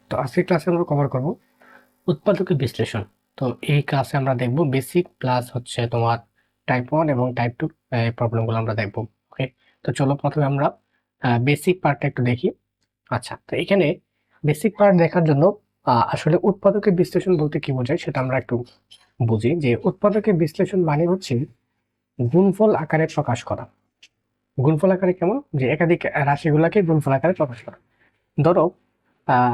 তো আজকের ক্লাসে আমরা কভার করব উৎপাদকের বিশ্লেষণ। তো এই ক্লাসে আমরা দেখব বেসিক প্লাস হচ্ছে তোমার টাইপ 1 এবং টাইপ 2 প্রবলেমগুলো আমরা দেখব। ওকে, তো চলো প্রথমে আমরা বেসিক পার্টটা একটু দেখি। আচ্ছা, তো এখানে বেসিক পার্ট দেখার জন্য আসলে উৎপাদকের বিশ্লেষণ বলতে কি বোঝায় সেটা আমরা একটু বুঝি। যে উৎপাদকের বিশ্লেষণ মানে হচ্ছে গুণফল আকারে প্রকাশ করা। গুণফল আকারে কেমন? যে একাধিক রাশিগুলোকে গুণফল আকারে প্রকাশ করা। ধরো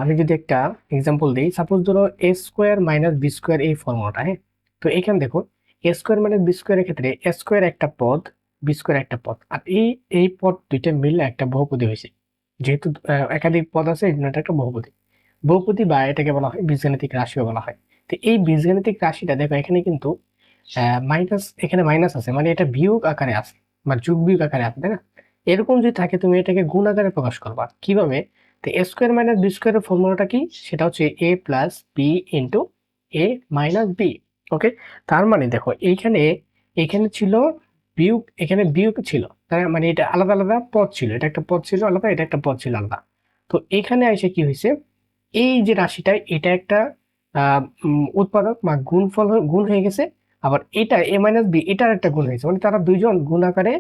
আমি যদি একটা এক্সাম্পল দিই, সাপোজ ধরো এ স্কোয়ার মাইনাস বি স্কোয়ার এই ফর্মুলাটা। হ্যাঁ, তো এখানে দেখো এ স্কোয়ার মাইনাস বি স্কোয়ারের ক্ষেত্রে এ স্কোয়ার একটা পদ, বি স্কোয়ার একটা পদ, আর এই এই পদ দুইটা মিলে একটা বহুপদী হয়েছে। যেহেতু একাধিক পদ আছে এই জন্য এটা একটা বহুপদী। বহুপদী বা এটাকে বলা হয় বীজগাণিতিক রাশিও বলা হয়। তো এই বীজগাণিতিক রাশিটা দেখো এখানে কিন্তু মাইনাস, এখানে মাইনাস আছে মানে এটা বিয়োগ আকারে আছে বা যোগ বিয়োগ আকারে আছে, তাই না? এরকম যদি থাকে তুমি এটাকে গুণ আকারে প্রকাশ করবা কিভাবে? তো এ স্কোয়ার মাইনাস বি স্কোয়ারের ফর্মুলাটা কি? সেটা হচ্ছে এ প্লাস বি ইন্টু এ মাইনাস বি। ওকে, তার মানে দেখো এইখানে এখানে ছিল বিয়োগ, এখানে বিয়োগ ছিল, তার মানে এটা আলাদা আলাদা পদ ছিল, এটা একটা পদ ছিল আলাদা, এটা একটা পদ ছিল আলাদা। তো এখানে এসে কি হয়েছে, এই যে রাশিটা এটা একটা উৎপাদক বা গুণফল গুণ হয়ে গেছে। আবার এটা এ মাইনাস বি এটার একটা গুণ হয়েছে, মানে তারা দুইজন গুণ আকারে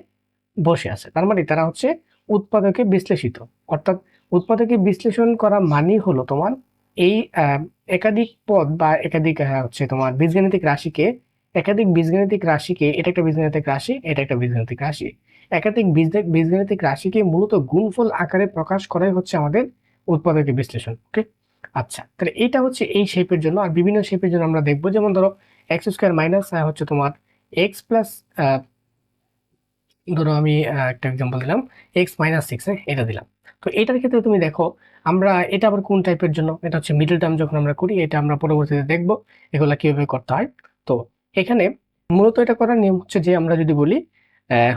বসে আছে। তার মানে তারা হচ্ছে উৎপাদকে বিশ্লেষিত। অর্থাৎ উৎপাদকে বিশ্লেষণ করা মানেই হলো তোমার এই একাধিক পদ বা একাধিক হচ্ছে তোমার বীজগাণিতিক রাশিকে, একাধিক বীজগাণিতিক রাশিকে, এটা একটা বীজগাণিতিক রাশি, এটা একটা বীজগাণিতিক রাশি, একাধিক বীজগাণিতিক রাশিকে মূলত গুণফল আকারে প্রকাশ করাই হচ্ছে আমাদের উৎপাদকের বিশ্লেষণ। ওকে, আচ্ছা, তাহলে এইটা হচ্ছে এই শেপের জন্য। আর বিভিন্ন শেপের জন্য আমরা দেখবো, যেমন ধরো এক্স স্কোয়ার মাইনাস হচ্ছে তোমার এক্স প্লাস, ধরো আমি একটা এক্সাম্পল দিলাম এক্স মাইনাস সিক্স, এটা দিলাম। তো এটার ক্ষেত্রে তুমি দেখো আমরা এটা আবার কোন টাইপের জন্য, এটা হচ্ছে মিডল টার্ম যখন আমরা করি, এটা আমরা পরবর্তীতে দেখবো এগুলা কিভাবে করতে হয়। তো এখানে মূলত এটা করার নিয়ম হচ্ছে যে আমরা যদি বলি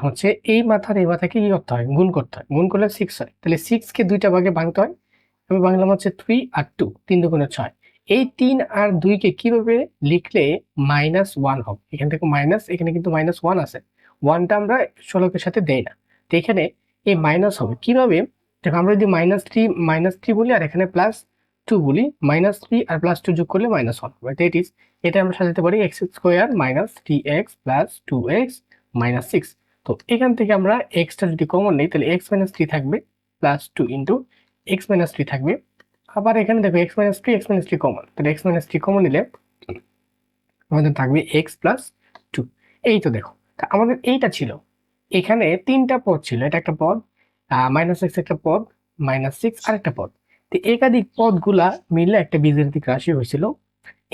হচ্ছে এই মাথার এই মাথাকে কি করতে হয়, গুণ করতে হয়। গুণ করলে সিক্স হয়, তাহলে সিক্স কে দুইটা ভাগে ভাঙতে হয়। আমি বাংলাম হচ্ছে থ্রি আর টু, তিন দুগুণে ছয়। এই তিন আর দুইকে কিভাবে লিখলে মাইনাস ওয়ান হবে? এখান থেকে মাইনাস, এখানে কিন্তু মাইনাস ওয়ান আছে, ওয়ানটা আমরা ষোলকের সাথে দেই না। তো এখানে এই মাইনাস হবে কিভাবে? দেখো আমরা যদি মাইনাস থ্রি বলি আর এখানে প্লাস টু বলি, মাইনাস থ্রি আর প্লাস টু যোগ করলে মাইনাস ওয়ান হবে। দ্যাট ইজ, এটা আমরা সাজাতে পারি x square minus three x plus two x minus six. তো এখান থেকে আমরা এক্সটা যদি কমন নেই তাহলে এক্স মাইনাস থ্রি থাকবে plus two into x minus three থাকবে। আবার এখানে দেখো এক্স মাইনাস থ্রি কমন, তাহলে এক্স মাইনাস থ্রি কমন নিলে আমাদের থাকবে এক্স প্লাস টু। এই তো দেখো, তা আমাদের এইটা ছিল, এখানে তিনটা পদ ছিল, এটা একটা পদ, মাইনাস এক্স একটা পদ, মাইনাস সিক্স আর একটা পদ। তো একাধিক পদগুলা মিলে একটা বীজগাণিতিক রাশি হয়েছিল।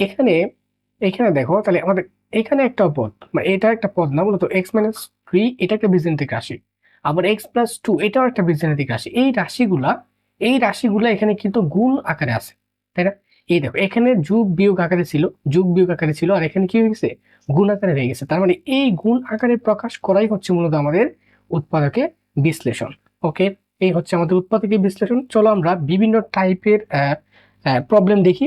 এখানে এখানে দেখো তাহলে আমাদের এখানে একটা পদ, মানে এটা একটা পদ না, মূলত এক্স মাইনাস থ্রি এটা একটা বীজগাণিতিক রাশি, আবার এক্স প্লাস টু এটাও একটা বীজগাণিতিক রাশি। এই রাশিগুলা এখানে কিন্তু গুণ আকারে আছে, তাই না? এই দেখো এখানে যোগ বিয়োগ আকারে ছিল, যোগ বিয়োগ আকারে ছিল, আর এখানে কি হয়ে গেছে, গুণ আকারে হয়ে গেছে। তার মানে এই গুণ আকারে প্রকাশ করাই হচ্ছে মূলত আমাদের উৎপাদকে বিশ্লেষণ। ওকে, এই হচ্ছে আমাদের উৎপাদকের বিশ্লেষণ। চলো আমরা বিভিন্ন টাইপের প্রবলেম দেখি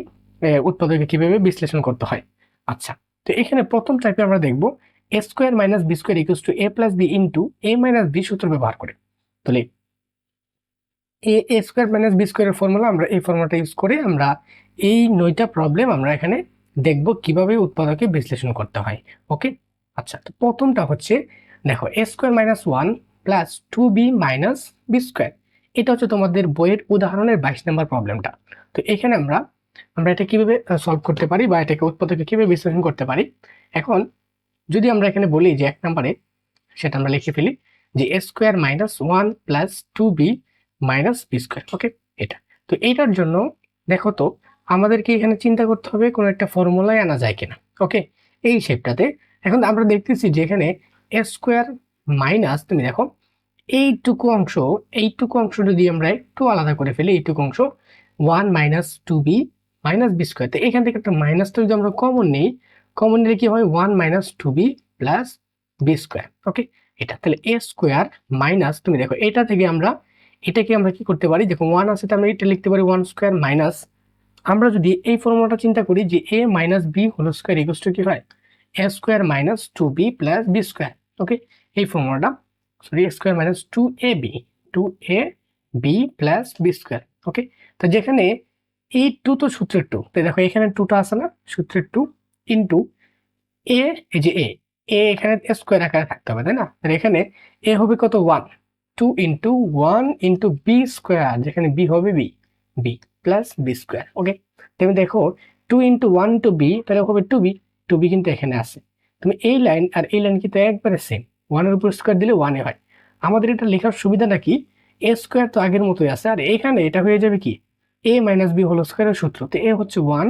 উৎপাদকে কিভাবে বিশ্লেষণ করতে হয়। আচ্ছা, তো এখানে প্রথম টাইপে আমরা দেখব A square minus B square equals to A plus B into A minus B সূত্র ব্যবহার করে। তাহলে এ স্কোয়ার মাইনাস বি স্কোয়ারের ফর্মুলা, আমরা এই ফর্মুলাটা ইউজ করে আমরা এই 9টা প্রবলেম আমরা এখানে দেখব কিভাবে উৎপাদকে বিশ্লেষণ করতে হয়। ওকে, আচ্ছা, তো প্রথমটা হচ্ছে দেখো A square minus one plus two B minus B square. এটা হচ্ছে তোমাদের বইয়ের উদাহরণের 22 নম্বর প্রবলেমটা। তো এখানে আমরা আমরা এটা কিভাবে সলভ করতে পারি বা এটাকে উৎপাদকে কিভাবে বিশ্লেষণ করতে পারি। এখন যদি আমরা এখানে বলি যে 1 নম্বরে, সেটা আমরা লিখে ফেলি যে এ square minus one plus two B minus B square. Okay, এটা, তো এইটার জন্য দেখো তো আমাদেরকে এখানে চিন্তা করতে হবে কোনো একটা ফর্মুলায় আনা যায় কিনা। ওকে, এই শেপটাতে এখন আমরা দেখতেছি যে এখানে এ স্কোয়ার মাইনাস, তুমি দেখো এইটুকু অংশ যদি আমরা একটু আলাদা করে ফেলি, এইটুকু অংশ one minus two B minus B square, তো এখান থেকে একটা মাইনাসটা যদি আমরা কমন নিই, কমন নিলে কি হয়, one minus two B plus B square. Okay, এটা তাহলে এ স্কোয়ার মাইনাস, তুমি দেখো এটা থেকে আমরা এটাকে আমরা কি করতে পারি, দেখো ওয়ান আছে তো আমরা এটা লিখতে পারি ওয়ান স্কোয়ার মাইনাস, আমরা যদি এই ফর্মুলাটা চিন্তা করি যে A minus B whole square equals to কি হয়, A square minus two B plus B square. Okay, এই ফর্মুলাটা, sorry, A square minus two A B plus B square. Okay, তো যেখানে এই টু তো সূত্রের টু, তো দেখো এখানে টুটা আছে না, সূত্রের টু ইন্টু এ, এই যে এ এখানে স্কোয়ার আকারে থাকতে হবে তাই না, তাহলে এখানে এ হবে কত 1, 2 ইন্টু 1 ইন্টু বি স্কোয়ার, যেখানে বি হবে B, B plus B square. Okay, তুমি দেখো 2 ইন্টু 1 টু বি, তাহলে হবে 2b, 2b কিন্তু এখানে আছে। তুমি এই লাইন আর এই লাইন কিন্তু একবারে সেম, 1 এর উপর স্কোয়ার দিলে 1 এ হয়। আমাদের এটা লেখার সুবিধাটা কি, এ স্কোয়ার তো আগের মতোই আছে, আর এখানে এটা হয়ে যাবে কি এ মাইনাস বি হোল স্কোয়ারের সূত্র, তো এ হচ্ছে 1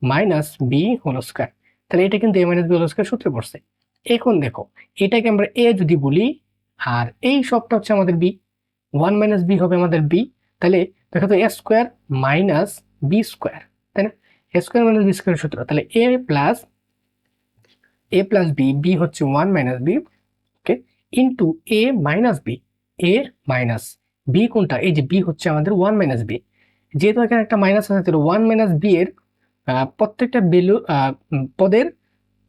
মাইনাস বি হোল স্কোয়ার, তাহলে এটা কিন্তু এ মাইনাস বি হোল স্কোয়ার সূত্রে পড়ছে। এখন দেখো এটাকে আমরা এ যদি বলি, আর এই সবটা হচ্ছে আমাদের বি, 1 মাইনাস বি হবে আমাদের বি, তাহলে দেখো তো এ স্কোয়ার মাইনাস বি স্কোয়ার, তাই না, এ স্কোয়ার মাইনাস বি স্কোয়ার সূত্র, তাহলে এ প্লাস বি, বি হচ্ছে 1 মাইনাস বি, ওকে, ইন্টু এ মাইনাস বি, এ মাইনাস বি কোনটা, এই যে বি হচ্ছে আমাদের 1 মাইনাস বি, যেহেতু এখানে একটা মাইনাস আছে তাহলে 1 মাইনাস বি এর প্রত্যেকটা ভ্যালু পদের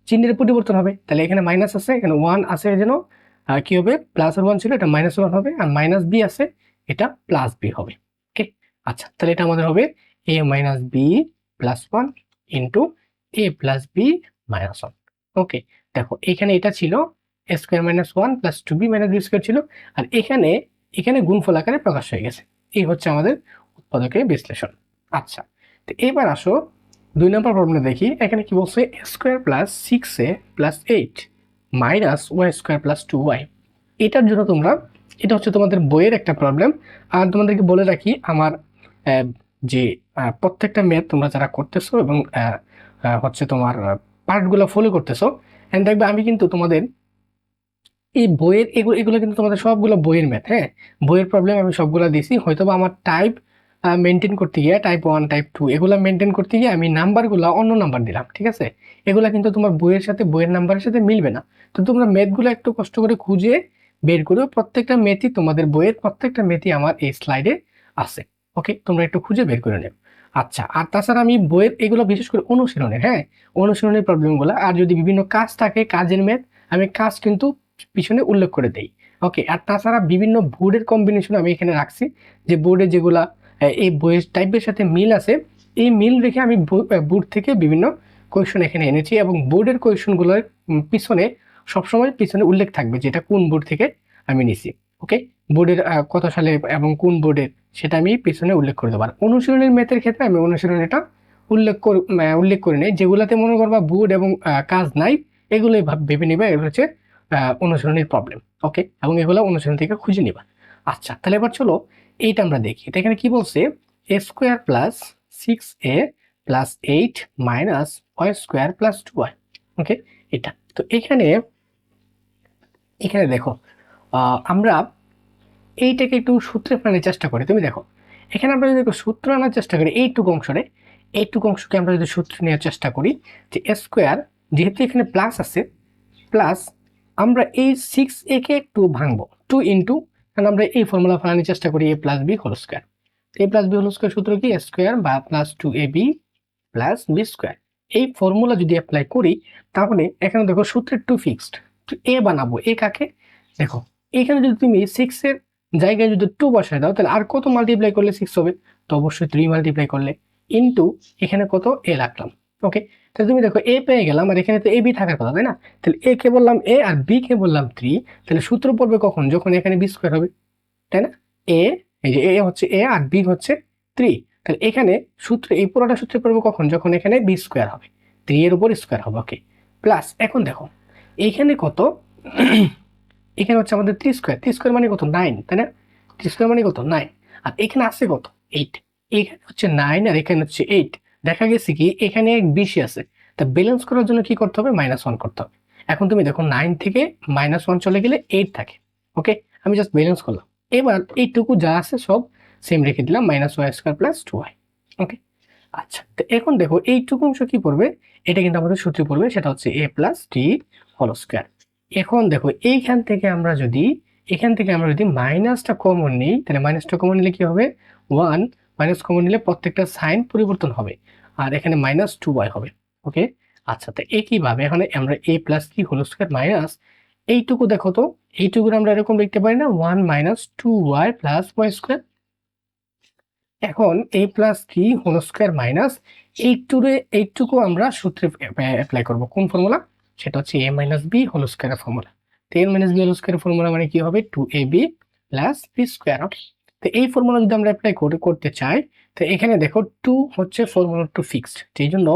চিহ্নের পরিবর্তন হবে, তাহলে এখানে মাইনাস আছে, এখানে 1 আছে, যেন কি হবে প্লাস 1 ছিল এটা মাইনাস 1 হবে, আর মাইনাস বি আছে এটা প্লাস বি হবে। ওকে, আচ্ছা তাহলে এটা আমাদের হবে A minus B plus 1 into A plus B minus 1। Okay, দেখো এখানে এটা ছিল A square minus 1 plus 2b minus B square ছিল, আর এখানে এখানে গুণফল আকারে প্রকাশ হয়ে গেছে। এই হচ্ছে আমাদের উৎপাদকের বিশ্লেষণ। আচ্ছা, তো এবার আসো 2 নম্বর প্রবলেমে দেখি, এখানে কি বলছে square plus 6a plus 8 minus Y square plus 2y। এটার জন্য তোমরা, এটা হচ্ছে তোমাদের বইয়ের একটা প্রবলেম, আর তোমাদেরকে বলে রাখি আমার যে প্রত্যেকটা ম্যাথ তোমরা যারা করতেছো এবং হচ্ছে তোমার পার্টগুলো ফলো করতেছো, এন্ড দেখবে আমি কিন্তু তোমাদের এই বইয়ের এগুলো এগুলো কিন্তু তোমাদের সবগুলো বইয়ের ম্যাথ, হ্যাঁ, বইয়ের প্রবলেম আমি সবগুলো দিছি, হয়তো বা আমার টাইপ মেনটেন করতে গিয়ে টাইপ 1 টাইপ 2 এগুলো মেনটেন করতে গিয়ে আমি নাম্বারগুলো অন্য নাম্বার দিলাম, ঠিক আছে, এগুলো কিন্তু তোমার বইয়ের সাথে বইয়ের নাম্বারের সাথে মিলবে না। তো তোমরা ম্যাথগুলো একটু কষ্ট করে খুঁজে বের করো, প্রত্যেকটা ম্যাথই তোমাদের বইয়ের প্রত্যেকটা ম্যাথই আমার এই স্লাইডে আছে। ওকে, তোমরা একটু খুঁজে বের করে নেবে। আচ্ছা, আর তাছাড়া আমি বইয়ের এগুলো বিশেষ করে অনুশীলনের, হ্যাঁ, অনুশীলনের প্রবলেমগুলো, আর যদি বিভিন্ন কাজ থাকে কাজের ম্যাথ, আমি কাজ কিন্তু পিছনে উল্লেখ করে দেই। ওকে, আর তাছাড়া বিভিন্ন বোর্ডের কম্বিনেশন আমি এখানে রাখছি, যে বোর্ডে যেগুলা এই বইয়ের টাইপের সাথে মিল আছে, এই মিল রেখে আমি বোর্ড থেকে বিভিন্ন কোয়েশন এখানে এনেছি, এবং বোর্ডের কোয়েশনগুলোর পিছনে সবসময় পিছনে উল্লেখ থাকবে যেটা কোন বোর্ড থেকে আমি নিছি। ওকে, বোর্ডের কত সালে এবং কোন বোর্ডের সেটা আমি পিছনে উল্লেখ করে দেবো। আর অনুশীলনের ম্যাথের ক্ষেত্রে আমি অনুশীলনীটা উল্লেখ করে নেই, যেগুলাতে মনে করবা বোর্ড এবং কাজ নাই, এগুলোই ভেবে নিবে এগুলো হচ্ছে অনুশীলনীর প্রবলেম। ওকে, এবং এগুলো অনুশীলন থেকে খুঁজে নিবা। আচ্ছা, তাহলে এবার চলো এইটা আমরা দেখি, এটা এখানে কি বলছে, A square plus 6a plus 8 minus Y square plus 2y। Okay, এটা তো এখানে এখানে দেখো আমরা এইটাকে একটু সূত্রে আনার চেষ্টা করি। তুমি দেখো এখানে আমরা যদি একটু সূত্র আনার চেষ্টা করি, এইটুকু অংশকে আমরা যদি সূত্র নেওয়ার চেষ্টা করি, যে স্কোয়ার যেহেতু এখানে প্লাস আছে, প্লাস আমরা এই 6a কে একটু ভাঙবো 2 ইন্টু, কারণ আমরা এই ফর্মুলা ফেলানোর চেষ্টা করি a plus B whole square. A plus B whole square সূত্র কি, স্কোয়ার বা plus 2ab plus B square. এই ফর্মুলা যদি অ্যাপ্লাই করি, তাহলে এখানে দেখো সূত্রের 2 ফিক্সড, এ বানাবো এ কাকে, দেখো এখানে যদি তুমি 6 এর জায়গায় যদি 2 বসায় দাও, তাহলে আর কত মাল্টিপ্লাই করলে 6 হবে, তো অবশ্যই 3 মাল্টিপ্লাই করলে, ইন্টু এখানে কত এ রাখলাম। ওকে, তাহলে তুমি দেখো এ পেয়ে গেলাম, আর এখানে তো এ বি থাকার কথা তাই না, তাহলে এ কে বললাম এ আর বি কে বললাম 3, তাহলে সূত্র পড়বে কখন, যখন এখানে বি স্কোয়ার হবে, তাই না, এ এই যে এ হচ্ছে এ আর বি হচ্ছে 3, তাহলে এখানে সূত্রে এই পুরোটা সূত্রে পড়বে কখন, যখন এখানে বি স্কোয়ার হবে, 3 এর উপর স্কোয়ার হবে। ওকে, প্লাস এখন দেখো এইখানে কত এখানে হচ্ছে আমাদের 3 স্কোয়ার, 3 স্কোয়ার মানে কত 9, তাই না, 3 স্কোয়ার মানে কত 9, আর এখানে আছে কত 8, এখানে হচ্ছে 9 আর এখানে হচ্ছে 8, দেখা গেছে কি এখানে বেশি আছে, তা ব্যালেন্স করার জন্য কি করতে হবে, -1 করতে হবে। এখন তুমি দেখো 9 থেকে -1 চলে গেলে 8 থাকে। ওকে, আমি জাস্ট ব্যালেন্স করলাম, এবার এইটুকু যা আছে সব সেম রেখে দিলাম, -y² প্লাস 2y। ওকে, আচ্ছা, তো এখন দেখো এইটুকু অংশ কি পড়বে, এটা কিন্তু আমাদের সূত্রে পড়বে, সেটা হচ্ছে a plus t whole square. এখন দেখো এখান থেকে আমরা যদি মাইনাসটা কমন নিই, তাহলে মাইনাসটা কমন নিলে কি হবে, 1 মাইনাস কমন নিলে প্রত্যেকটা সাইন পরিবর্তন হবে, আর এখানে -2y হবে। ওকে, আচ্ছা, তো একইভাবে এখানে আমরা a plus t whole square minus এইটুকু, দেখো তো এইটুকু আমরা এরকম লিখতে পারি না, 1 - 2y প্লাস ওয়াই স্কোয়ার, এখন a plus three whole square minus এইটুকু আমরা সূত্রে অ্যাপ্লাই করব। কোন ফর্মুলা? সেটা হচ্ছে a মাইনাস বি হোল স্কোয়ারের ফর্মুলা। তো a মাইনাস বি হোল স্কোয়ারের ফর্মুলা মানে কি হবে? 2ab plus B square. Okay, তো এই ফর্মুলা যদি আমরা অ্যাপ্লাই করতে চাই, তো এখানে দেখো 2 হচ্ছে ফর্মুলা টু ফিক্সড, সেই জন্য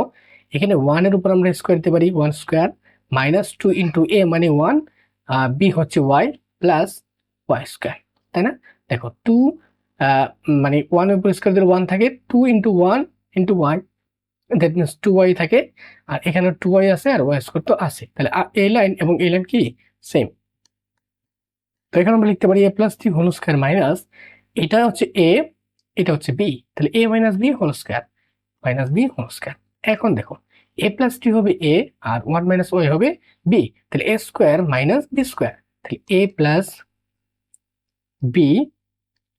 এখানে 1 এর উপর আমরা স্কোয়ার দিতে পারি, 1 স্কোয়ার মাইনাস 2 ইন্টু a মানে 1, বি হচ্ছে y প্লাস ওয়াই স্কোয়ার, তাই না? দেখো 2 মানে 1 এর উপর স্কোয়ার দিলে 1 থাকে, 2 into 1 into y, that means 2y থাকে, আর এখানে 2y আছে আর y স্কোয়ার তো আছে, তাহলে এই লাইন এবং এই লাইন কি সেম। তো এখানে আমরা লিখতে পারি a plus three whole square minus, এটা হচ্ছে a, এটা হচ্ছে b, তাহলে a minus B whole square minus B whole square. এখন দেখো a প্লাস থ্রি হবে a আর 1 মাইনাস ওয়াই হবে b, তাহলে a square minus B square, তাহলে a প্লাস বি,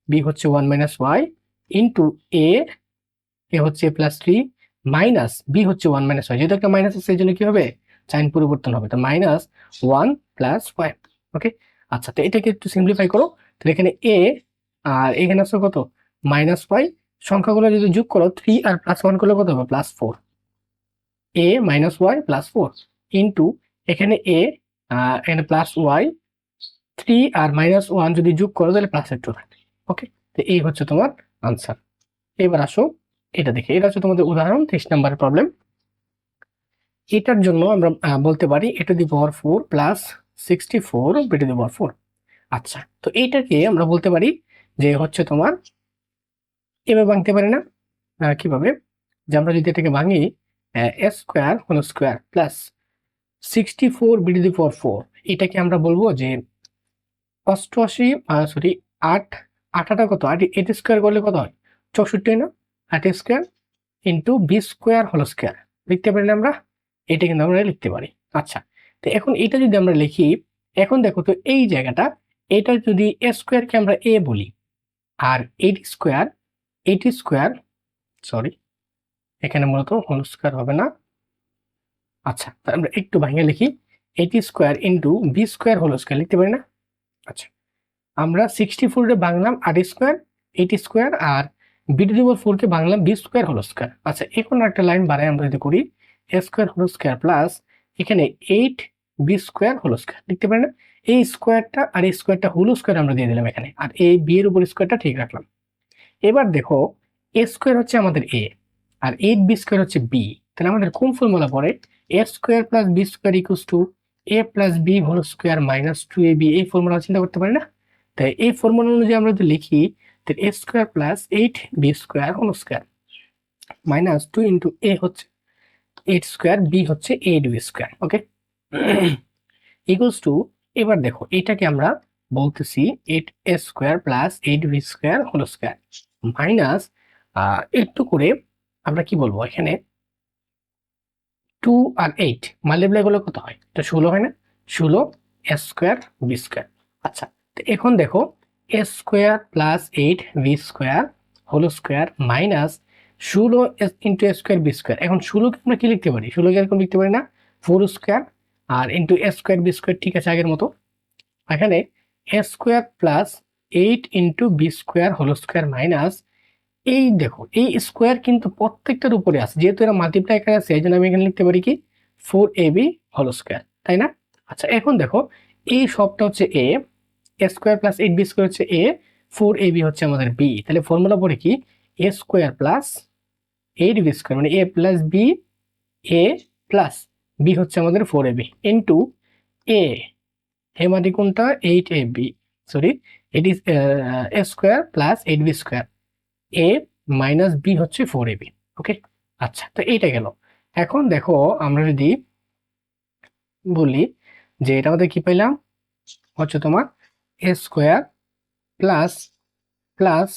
বি হচ্ছে 1 minus y into a, a হচ্ছে a plus three minus b হচ্ছে 1 মাইনাস ওয়াই, যেহেতু একটা মাইনাস আছে এই জন্য কি হবে? সাইন পরিবর্তন হবে, তো মাইনাস 1 প্লাস ওয়াই। ওকে, আচ্ছা, তো এটাকে একটু সিম্পলিফাই করো, তাহলে এখানে এ আর এখানে আছে কত? মাইনাস ওয়াই, সংখ্যাগুলো যদি যোগ করো 3 আর প্লাস 1 করলে কত হবে? প্লাস 4, এ মাইনাস ওয়াই প্লাস 4 ইন্টু এখানে এ, এখানে প্লাস ওয়াই, 3 আর মাইনাস 1 যদি যোগ করো তাহলে প্লাস 2 থাকে। ওকে, তো এই হচ্ছে তোমার আনসার। এবার আসো এটা দেখে, এটা হচ্ছে তোমাদের উদাহরণ 30 নম্বরের প্রবলেম। এটার জন্য আমরা বলতে পারি a to the power 4 plus 64 b to the power 4। আচ্ছা, তো এইটাকে আমরা বলতে পারি যে হচ্ছে তোমার এভাবে ভাঙতে পারি না? কিভাবে? যে আমরা যদি এটাকে ভাঙি, A square whole square plus 64 b to the power 4, এটাকে আমরা বলবো যে 88, সরি 8, 8টা কত? 8 স্কোয়ার করলে কত হয়? 64 না? 8 square into B square whole square লিখতে পারি না আমরা? এটা কিন্তু আমরা লিখতে পারি। আচ্ছা, তো এখন এটা যদি আমরা লিখি, এখন দেখো তো এই জায়গাটা, এটা যদি এ স্কোয়ারকে আমরা এ বলি, আর এইট স্কোয়ার, সরি এখানে মূলত হোল স্কোয়ার হবে না। আচ্ছা, তা আমরা একটু ভাঙে লিখি, 80 square into B square whole square লিখতে পারি না? আচ্ছা, আমরা 64 রে বাংলাম 8 স্কোয়ার, 80 স্কোয়ার, আর বি টু দি পাওয়ার 4 কে বাংলাম বি স্কোয়ার হোল স্কোয়ার। আচ্ছা, এখন একটা লাইন বাড়াই আমরা যদি করি, A square whole square plus এখানে 8 বি স্কোয়ার হোল স্কোয়ার লিখতে পারি না? এই স্কোয়ারটা আর এই স্কোয়ারটা হোল স্কোয়ার আমরা দিয়ে দিলাম এখানে, আর এই বি এর উপর স্কোয়ারটা ঠিক রাখলাম। এবার দেখো এ স্কোয়ার হচ্ছে আমাদের এ, আর 8 বি স্কোয়ার হচ্ছে বি, তাহলে আমাদের কোন ফর্মুলা পড়ে? A square plus B square equals to A plus B whole square minus 2ab, এই ফর্মুলা চিন্তা করতে পারি না? তাই এই ফর্মুলা অনুযায়ী আমরা যদি লিখি, তাহলে এ square plus 8 B square whole square minus 2 into A হচ্ছে 8 স্কোয়ার, বি হচ্ছে 8 B square. Okay, equals to, এবার দেখো এটাকে আমরা বলতেছি 8 A square plus 8 B square whole square minus, একটু করে আমরা কি বলবো এখানে, 2 আর 8 মাল্টিপ্লাই করলে কত হয়? এটা 16 হয় না? 16 এ স্কোয়ার বি স্কোয়ার। আচ্ছা, তো এখন দেখো A square plus 8 B square whole square minus 16 into A square B square. এখন 16কে আমরা কি লিখতে পারি? 16কে এরকম লিখতে পারি না? 4 স্কোয়ার আর into A square B square, ঠিক আছে আগের মতো। এখানে A square plus 8 into B square whole square minus, এই দেখো এই স্কোয়ার কিন্তু প্রত্যেকটার উপরে আছে, যেহেতু এরা মাল্টিপ্লাই করে আছে এই জন্য আমি এখানে লিখতে পারি কি 4ab হোল স্কোয়ার, তাই না? আচ্ছা, এখন দেখো এই সবটা হচ্ছে a square plus 8b square হচ্ছে এ, 4ab হচ্ছে আমাদের বি, তাহলে ফর্মুলা পড়ে কি a square plus 8b square মানে a plus b, a plus b হচ্ছে আমাদের 4ab ইন্টু এ, এ মানে কোনটা? 8ab, sorry it is a square plus 8b square, a minus b হচ্ছে 4ab। ওকে, আচ্ছা, তো এইটা গেল। এখন দেখো আমরা যদি বলি যে এটা আমাদের কি পাইলাম, হচ্ছে তোমার A square plus plus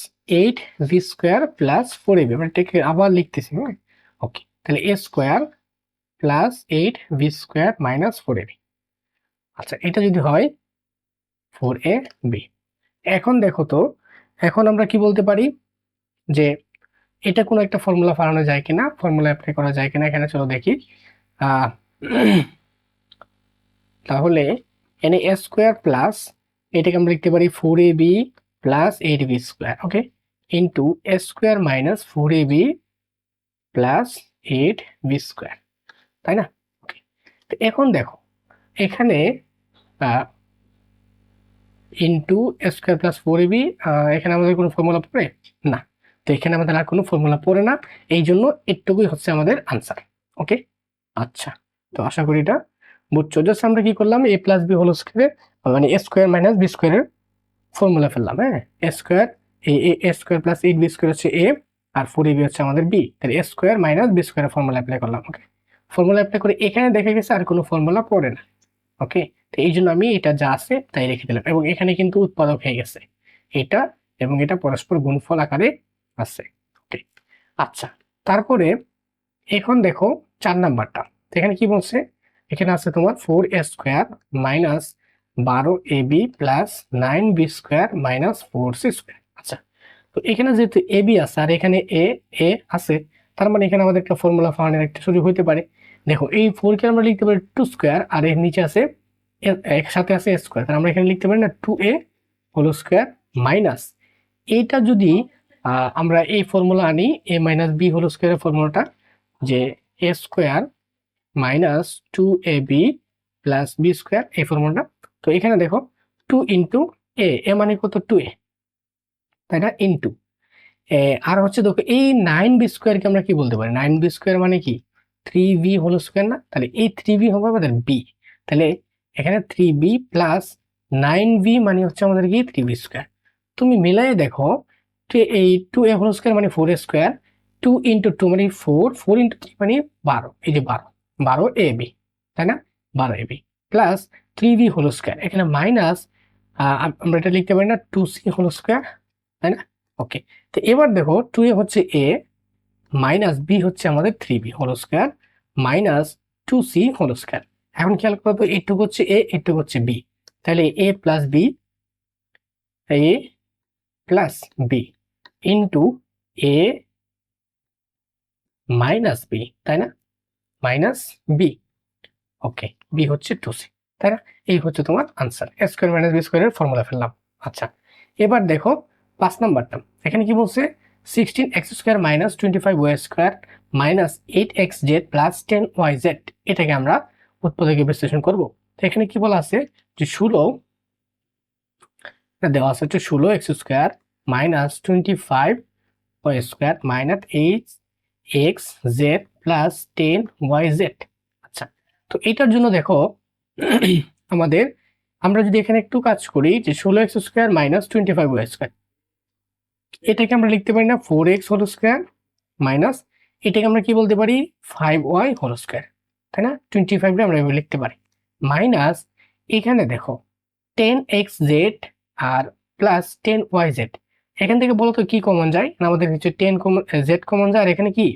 8b square plus 4ab, আমরা এটাকে আবার লিখতেছি। হ্যাঁ, ওকে, তাহলে এ square plus 8b square minus 4ab। আচ্ছা, এটা যদি হয় 4ab, এখন দেখো তো, এখন আমরা কি বলতে পারি যে এটা কোনো একটা ফর্মুলা বানানো যায় কিনা, ফর্মুলা অ্যাপ্লাই করা যায় কিনা, এখানে চলো দেখি। আহ, তাহলে এখানে এ স্কোয়ার প্লাস এটাকে আমরা লিখতে পারি 4ab plus 8b square. Okay, into A square minus 4ab plus 8b square, তাই না? ওকে, তো এখন দেখো এখানে into A square plus 4ab, এখানে আমাদের কোনো ফর্মুলা পড়ে না, তো এখানে আমাদের আর কোনো ফর্মুলা পড়ে না, এই জন্য এটুকুই হচ্ছে আমাদের আনসার। ওকে, আচ্ছা, তো আশা করি এটা বুঝছো। জাস্ট আমরা কি করলাম, এ প্লাস বি হোল স্কোয়ারে মানে এ স্কোয়ার মাইনাস বি স্কোয়ারের ফর্মুলা ফেললাম। হ্যাঁ, এ স্কোয়ার এ স্কোয়ার প্লাস 8b স্কোয়ার হচ্ছে এ, আর 4ab হচ্ছে আমাদের বি, তাহলে এ স্কোয়ার মাইনাস বি স্কোয়ারের ফর্মুলা অ্যাপ্লাই করলাম। ওকে, ফর্মুলা অ্যাপ্লাই করে এখানে দেখা গেছে আর কোনো ফর্মুলা পড়ে না। ওকে, তো এই জন্য আমি এটা যা আছে তাই রেখে দিলাম, এবং এখানে কিন্তু উৎপাদক হয়ে গেছে এটা এবং এটা পরস্পর গুণফল আকারে আছে। ওকে, আচ্ছা, তারপরে এখন দেখো 4 নাম্বারটা, এখানে কি বলছে, এখানে আছে তোমার 4a square minus 12ab plus 9b square minus 4c square. আচ্ছা, তো এখানে যেহেতু ab আছে আর এখানে এ আছে, তার মানে এখানে আমাদের একটা ফর্মুলা ফাউন্ডের একটা সুযোগ হতে পারে। দেখো এই 4 কে আমরা লিখতে পারি 2 স্কোয়ার, আর এর নিচে আছে একসাথে আছে স্কোয়ার, তাহলে আমরা এখানে লিখতে পারি না 2a হোল স্কোয়ার মাইনাস, এইটা যদি আমরা এই ফর্মুলা আনি এ মাইনাস বি হোল স্কোয়ারের ফর্মুলাটা, যে এ square minus 2ab plus B square, এই ফর্মুলাটা। তো এখানে দেখো 2 ইন্টু এ মানে কত 2a, তাই না, ইন্টু আর হচ্ছে দেখো এই 9b স্কোয়ারকে আমরা কি বলতে পারি, 9b স্কোয়ার মানে কি 3b হোল স্কোয়ার না, তাহলে এই 3b হবে আমাদের b, তাহলে এখানে 3b প্লাস 9b মানে হচ্ছে আমাদের কি 3b স্কোয়ার। তুমি মিলাই দেখো, এই 2a হোল স্কোয়ার মানে 4a স্কোয়ার, 2 ইন্টু 2 মানে 4, 4 ইন্টু 3 মানে 12, এই যে 12ab, তাই না, 12ab plus 3b whole square, এখানে মাইনাস আমরা এটা লিখতে পারি না 2c হোল স্কোয়ার, তাই না? ওকে, তো এবার দেখো 2a হচ্ছে a মাইনাস b হচ্ছে আমাদের 3b whole square minus 2c whole square. এখন খেয়াল করো তো, এটুকু হচ্ছে a, এটুকু হচ্ছে b, তাহলে a plus b, a plus b into a মাইনাস b, তাই না, মাইনাস b। ওকে, b হচ্ছে 2c, তাই না? এই হচ্ছে তোমার আনসার, এ স্কোয়ার মাইনাস বি স্কোয়ারের ফর্মুলা ফেললাম। আচ্ছা, এবার দেখো 5 নাম্বারটা, এখানে কি বলছে 16x square minus 25y square minus 8xz plus 10yz, এটাকে আমরা উৎপাদকে বিশ্লেষণ করব। তো এখানে কি বলা আছে যে 16 দেওয়া আছে হচ্ছে 16x square minus 25y square minus 8xz plus 10yz। আচ্ছা, তো এটার জন্য দেখো আমাদের, আমরা যদি এখানে একটু কাজ করি যে 16x square minus 25y square, এটাকে আমরা লিখতে পারি না 4x হোল স্কোয়ার মাইনাস, এটাকে আমরা কি বলতে পারি 5y হোল স্কোয়ার, তাই না, 25 আমরা এভাবে লিখতে পারি মাইনাস, এখানে দেখো 10xz আর প্লাস 10yz, এখান থেকে বলো তো কি কমন যায় না, আমাদের হচ্ছে 10 কমন, z কমন যায়, আর এখানে কি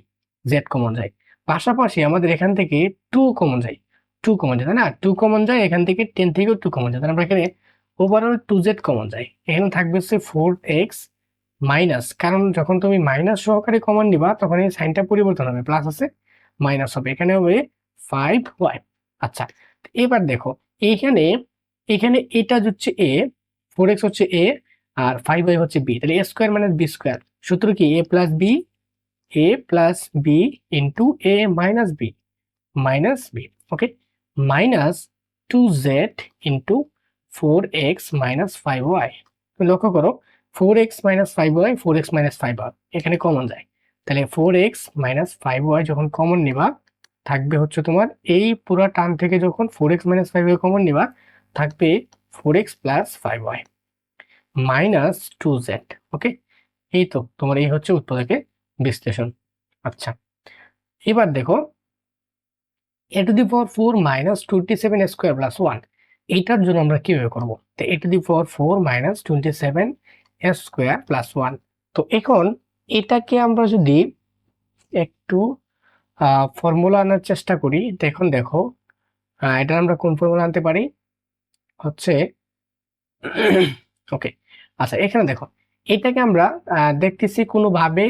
z কমন যায়, পাশাপাশি আমাদের এখান থেকে 2 কমন যায়, 2 কমন যায়, তাই না, 2 কমন যায় এখান থেকে, 10 থেকেও 2 কমন যায়, তাহলে আমরা এখানে ওভারঅল 2z কমন যায়, এখানে থাকবে হচ্ছে 4x মাইনাস, কারণ যখন তুমি মাইনাস সহকারে কমন নিবা তখন এই সাইনটা পরিবর্তন হবে, প্লাস আছে মাইনাস হবে, এখানে হবে 5y। আচ্ছা, এবার দেখো এখানে এখানে এটা হচ্ছে a, 4x হচ্ছে a আর 5y হচ্ছে b, তাহলে a square minus b square, সূত্র কি a plus b into a মাইনাস b। ওকে, minus 2z into 4x minus 5y। লক্ষ্য করো 4x minus 5y, 4x minus 5y এখানে কমন যায়, তাহলে 4x মাইনাস 5y যখন কমন নিবা থাকবে হচ্ছে তোমার এই পুরো টার্ম থেকে, যখন 4x মাইনাস 5y কমন নিবা থাকবে 4x plus 5y minus 2z। ওকে, এই তো তোমার এই হচ্ছে উৎপাদকের বিশ্লেষণ। আচ্ছা, এবার দেখো a to the power 4 minus 27 square plus 1, এইটার জন্য আমরা কিভাবে করব, তো a to the power 4 minus 27 square plus 1, তো এখন এটাকে আমরা যদি একটু ফর্মুলা আনার চেষ্টা করি, দেখুন দেখো এটা আমরা কোন ফর্মুলা আনতে পারি হচ্ছে ওকে, আচ্ছা, এখানে দেখো এটাকে আমরা দেখতেছি কোনোভাবে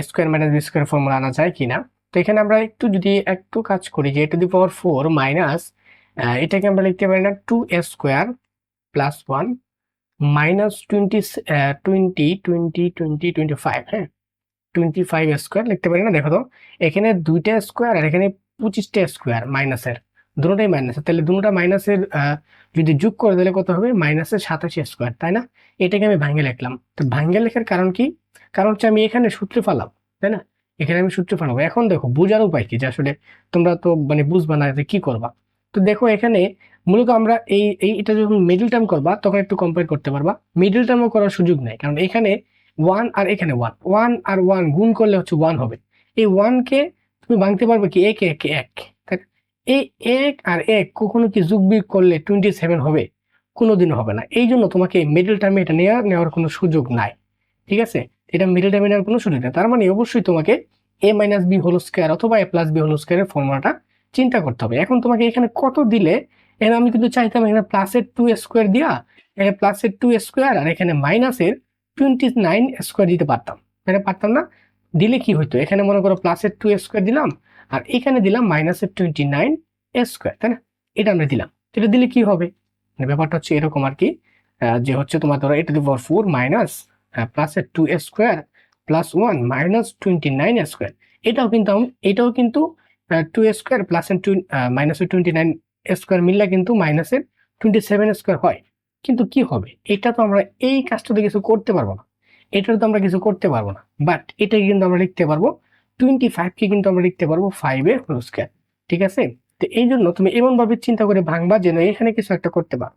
square minus B square formula আনা যায় কিনা। তো এখানে আমরা একটু যদি একটু কাজ করি যে টু দি পাওয়ার 4 মাইনাস, এটাকে আমরা লিখতে পারি না 2 স্কোয়ার প্লাস 1 মাইনাস 25, হ্যাঁ 25 স্কোয়ার লিখতে পারি না? দেখো তো এখানে 2টা স্কোয়ার আর এখানে 25টা স্কোয়ার মাইনাসের, দুটোটাই মাইনাসের, তাহলে দুটোটা মাইনাসের যদি যোগ করে তাহলে কত হবে? মাইনাসের 87 স্কোয়ার, তাই না? এটাকে আমি ভাঙে লিখলাম। তো ভাঙে লেখার কারণ কি? কারণ হচ্ছে আমি এখানে সূত্রে ফালাম, তাই না? এখানে আমি সূত্রে ফালাবো। এখন দেখো বোঝার উপায় কি, যে আসলে তোমরা তো মানে বুঝবা না যে কি করবা। তো দেখো এখানে মূলত আমরা এটা যখন মিডল টার্ম করবা তখন একটু কম্পেয়ার করতে পারবা। মিডল টার্মও করার সুযোগ নেই, কারণ এখানে 1 আর এখানে 1, 1 আর 1 গুণ করলে হচ্ছে 1 হবে। এই 1 কে তুমি ভাঙতে পারবে কি? এক এক এক, তাই না? এই 1 আর 1 কখনো কি যোগ বিয়োগ করলে 27 হবে? কোনোদিনও হবে না। এই জন্য তোমাকে মিডল টার্মে এটা নেওয়ার কোনো সুযোগ নাই, ঠিক আছে? এটা মিডল টার্মে নেওয়ার কোনো সুযোগ নেই। তার মানে অবশ্যই তোমাকে a minus B whole square অথবা a প্লাস বি হোল স্কোয়ারের ফর্মুলাটা চিন্তা করতে হবে। এখন তোমাকে এখানে কত দিলে, এখানে আমি কিন্তু চাইতাম এখানে প্লাসের 2 স্কোয়ার দিয়া, এখানে প্লাসের 2 স্কোয়ার আর এখানে মাইনাসের 29 স্কোয়ার দিতে পারতাম, তাই না? পারতাম না? দিলে কি হইতো? এখানে মনে করো প্লাসের 2 স্কোয়ার দিলাম আর এখানে দিলাম মাইনাসের 29 স্কোয়ার, তাই না? এটা আমরা দিলাম। এটা দিলে কি হবে? মানে ব্যাপারটা হচ্ছে এরকম আর কি, যে হচ্ছে তোমার ধরো a to the power 4 minus প্লাসের 2 স্কোয়ার প্লাস 1 মাইনাস 29 স্কোয়ার। এটাও কিন্তু 2 স্কোয়ার প্লাসের 2 মাইনাসের 29 স্কোয়ার মিললে কিন্তু মাইনাসের 27 স্কোয়ার হয়। কিন্তু কি হবে? এটা তো আমরা এই কাজটাতে কিছু করতে পারবো না, এটার তো আমরা কিছু করতে পারবো না। বাট এটাকে কিন্তু আমরা লিখতে পারবো 25 কে কিন্তু আমরা লিখতে পারবো 5 এর হোল স্কয়ার, ঠিক আছে? তো এই জন্য তুমি এমন ভাবে চিন্তা করে ভাঙবা যেন এখানে কিছু একটা করতে পারো।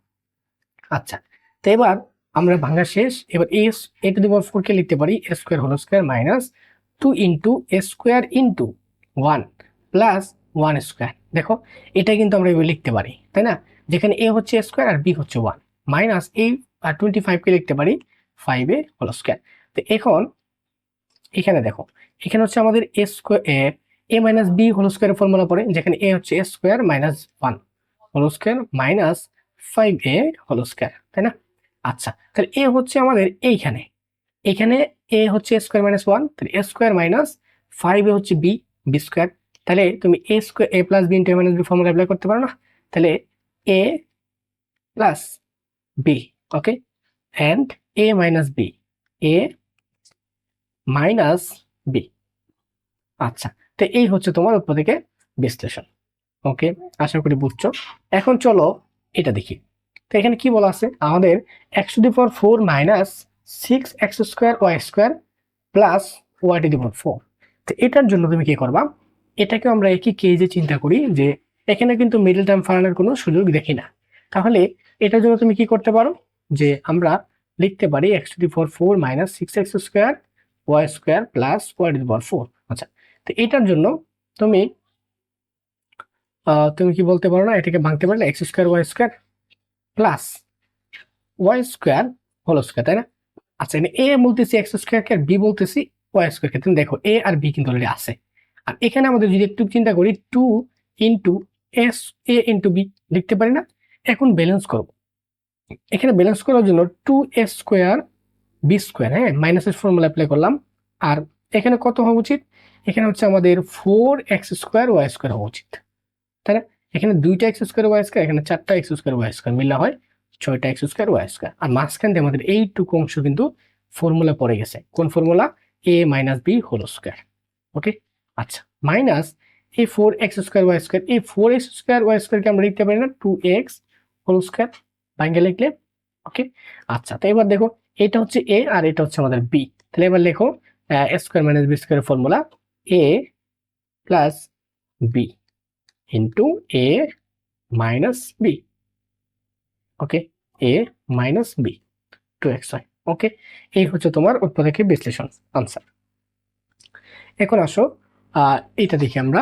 আচ্ছা, তো এবার আমরা ভাঙা শেষ। এবার a টু দি পাওয়ার 4 কে লিখতে পারি a square whole square minus 2 into a square into 1 plus 1 square. দেখো এটা কিন্তু আমরা এভাবে লিখতে পারি, তাই না? যেখানে a হচ্ছে স্কয়ার আর b হচ্ছে 1 মাইনাস এই 25 কে লিখতে পারি 5 a হোল স্কয়ার। তো এখন এখানে দেখো, এখানে হচ্ছে আমাদের a মাইনাস বি হোল স্কয়ারের ফর্মুলা পড়ে, যেখানে a হচ্ছে a square minus 1 whole square minus 5a whole square, তাই না? আচ্ছা, তাহলে a হচ্ছে আমাদের এইখানে, এখানে a হচ্ছে a স্কয়ার মাইনাস 1, তাহলে a স্কয়ার মাইনাস 5a হচ্ছে b স্কয়ার। তাহলে তুমি a square a plus B into a minus b formula apply করতে পারো না? তাহলে a plus b, okay, and a মাইনাস b, a মাইনাস b। আচ্ছা, তো এই হচ্ছে তোমার উৎপাদকের বিশ্লেষণ। ওকে, আশা করি বুঝছো। এখন চলো এটা দেখি। তো এখানে কি বলা আছে? আমাদের x to the power 4 minus 6x square y square plus y to the power 4। তো এটার জন্য তুমি কি করবা? এটাকে আমরা একই কেজে চিন্তা করি, যে এখানে কিন্তু মিডল টার্ম ফালানোর কোনো সুযোগ দেখি না। তাহলে এটার জন্য তুমি কি করতে পারো? যে আমরা লিখতে পারি x to the power 4 minus 6x square y square plus y to the power 4। আচ্ছা, তো এটার জন্য তুমি তুমি কি বলতে পারো না, এটাকে ভাঙতে পারলে x square y square plus y square whole square, তাই না? আচ্ছা, এখানে এ বলতেছি এক্স স্কোয়ারকে আর বি বলতেছি ওয়াই স্কোয়ারকে। তুমি দেখো এ আর বি কিন্তু অলরেডি আছে। আর এখানে আমাদের যদি একটু চিন্তা করি 2 ইন্টু এস এ ইন্টু বি লিখতে পারি না? এখন ব্যালেন্স করবো। এখানে ব্যালেন্স করার জন্য 2 এ স্কোয়ার বি স্কোয়ার, হ্যাঁ মাইনাসের ফর্মুলা অ্যাপ্লাই করলাম। আর এখানে কত হওয়া উচিত? এখানে হচ্ছে আমাদের 4x স্কোয়ার ওয়াই স্কোয়ার হওয়া উচিত, তাই না? এখানে 2টা এক্স স্কোয়ার ওয়াই স্কোয়ার, এখানে 4টা এক্স স্কোয়ার ওয়াই স্কোয়ার মিললে হয় 6টা এক্স স্কোয়ার ওয়াই স্কোয়ার। আর মাঝখান দিয়ে আমাদের এইটুকু অংশ কিন্তু ফর্মুলা পড়ে গেছে। কোন formula? a minus B whole square. Okay, আচ্ছা, মাইনাস এই 4x স্কোয়ার ওয়াই স্কোয়ার, এই 4x স্কোয়ার ওয়াই স্কোয়ারকে আমরা লিখতে পারি না 2x হোল স্কোয়ার ভাঙে লিখলে? ওকে, আচ্ছা, তো এবার দেখো এটা হচ্ছে a আর এটা হচ্ছে আমাদের b। তাহলে এবার লেখো a square minus B square formula a plus B into a minus b. Okay, a minus b 2xy। Okay, এই হচ্ছে তোমার উৎপাদকের বিশ্লেষণ আনসার। এখন আসো এটা দেখি আমরা।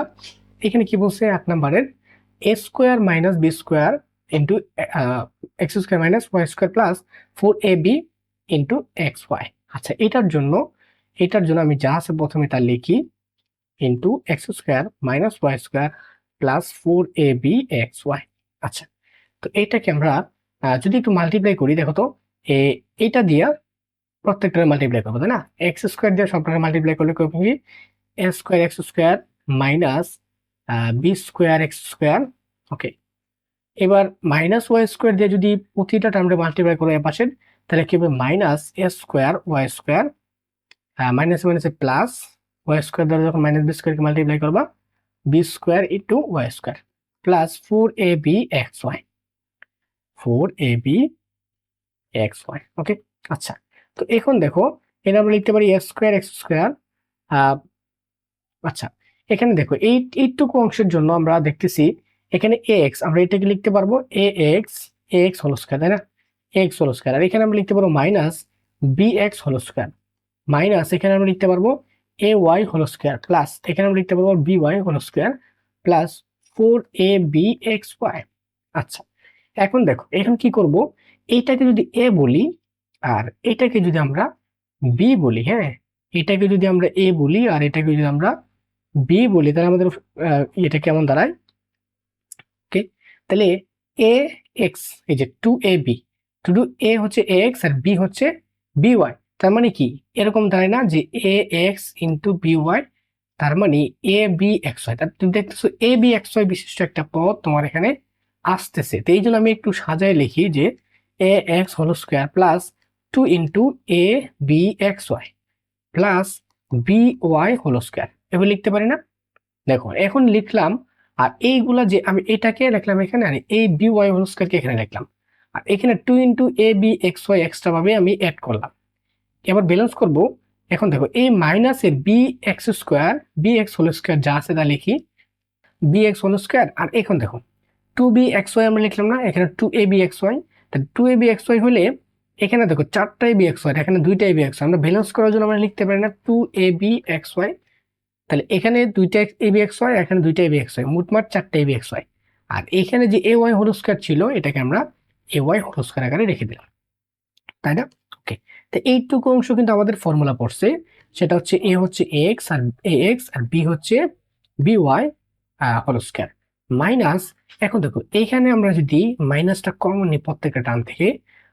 এখানে কি বলছে 8 নম্বরের a square minus B square into x square minus Y square plus 4ab into x y. আচ্ছা, এটার জন্য আমি যা আছে প্রথমে তা লিখি, into x square minus Y square plus 4ab x y. আচ্ছা, তো এইটাকে আমরা যদি একটু মাল্টিপ্লাই করি, দেখো তো এইটা দিয়া প্রত্যেকটা মাল্টিপ্লাই করবো, তাই না? এক্স স্কোয়ার দিয়ে সবটাকে মাল্টিপ্লাই করলে করবো কি a square x square minus B square x square. Okay, এবার মাইনাস ওয়াই স্কোয়ার দিয়ে যদি প্রতিটা টার্মে মাল্টিপ্লাই করো এ পাশের, তাহলে কি হবে minus a square y square, minus মাইনাসে প্লাস, ওয়াই স্কোয়ার দ্বারা যখন মাইনাস বি স্কোয়ারকে মাল্টিপ্লাই করবা b square into y square plus 4ab xy, 4ab xy। Okay, আচ্ছা, তো এখন দেখো এটা আমরা লিখতে পারি এক্স স্কোয়ার এক্স স্কোয়ার। আচ্ছা, এখানে দেখো এইটুকু অংশের জন্য আমরা দেখতেছি এখানে এক্স, আমরা এটাকে লিখতে পারবো এ এক্স হোল স্কোয়ার, তাই না, এক্স হোল স্কোয়ার। আর এখানে আমরা লিখতে পারবো minus b x whole square, minus এখানে আমরা লিখতে পারবো a y whole square, plus এখানে আমরা লিখতে পারবো b y whole square plus 4ab xy। আচ্ছা, এখন দেখো এখন কি করব, এইটাকে যদি এ বলি আর এটাকে যদি আমরা বি বলি, হ্যাঁ, এটাকে যদি আমরা এ বলি আর এটাকে যদি আমরা বি বলি, তাহলে আমাদের এটা কেমন দাঁড়ায়, ওকে, তাহলে এ এক্স, এই যে 2ab, টু এ হচ্ছে এ এক্স আর বি হচ্ছে বি ওয়াই, তার মানে কি এরকম দাঁড়ায় না যে a x into B Y, তার মানে এ বি এক্স ওয়াই, তুমি দেখতেছো এ বি এক্স ওয়াই বিশিষ্ট একটা পদ তোমার এখানে আসতেছে। তো এই জন্য আমি একটু সাজায় লিখি যে a x whole square plus 2 into a b x y plus b y whole square, এভাবে লিখতে পারি না। দেখো এখন লিখলাম, আর এইগুলা যে আমি এটাকে লিখলাম এখানে আর এই বি ওয়াই হোল স্কোয়ারকে এখানে লিখলাম, আর এখানে 2 into a b x Y extra ভাবে আমি অ্যাড করলাম। এবার ব্যালেন্স করব, এখন দেখো এই মাইনাসের b x square b x whole square যা আছে তা লিখি বি এক্স হোল স্কোয়ার, আর এখন দেখো 2b(xy) আমরা লিখলাম না, এখানে 2ab(xy), তাহলে 2ab(xy) হলে এখানে দেখো 4টাই bxy, এখানে 2টাই bxy, আমরা ব্যালেন্স করার জন্য আমরা লিখতে পারি না 2ab(xy), তাহলে এখানে 2টা abxy, এখানে 2টাই bxy, মোটমাট 4টাই bxy। আর এখানে যে ay হোল স্কয়ার ছিল এটাকে আমরা ay হোল স্কয়ার আকারে রেখে দিলাম, তাই না। ওকে, তো এইটুকু অংশ কিন্তু আমাদের ফর্মুলা পড়ছে, সেটা হচ্ছে a হচ্ছে x আর ax আর b হচ্ছে by হোল স্কয়ার মাইনাস, এখন দেখো এইখানে আমরা যদি মাইনাসটা কমন নিই প্রত্যেকটা টার্ম থেকে,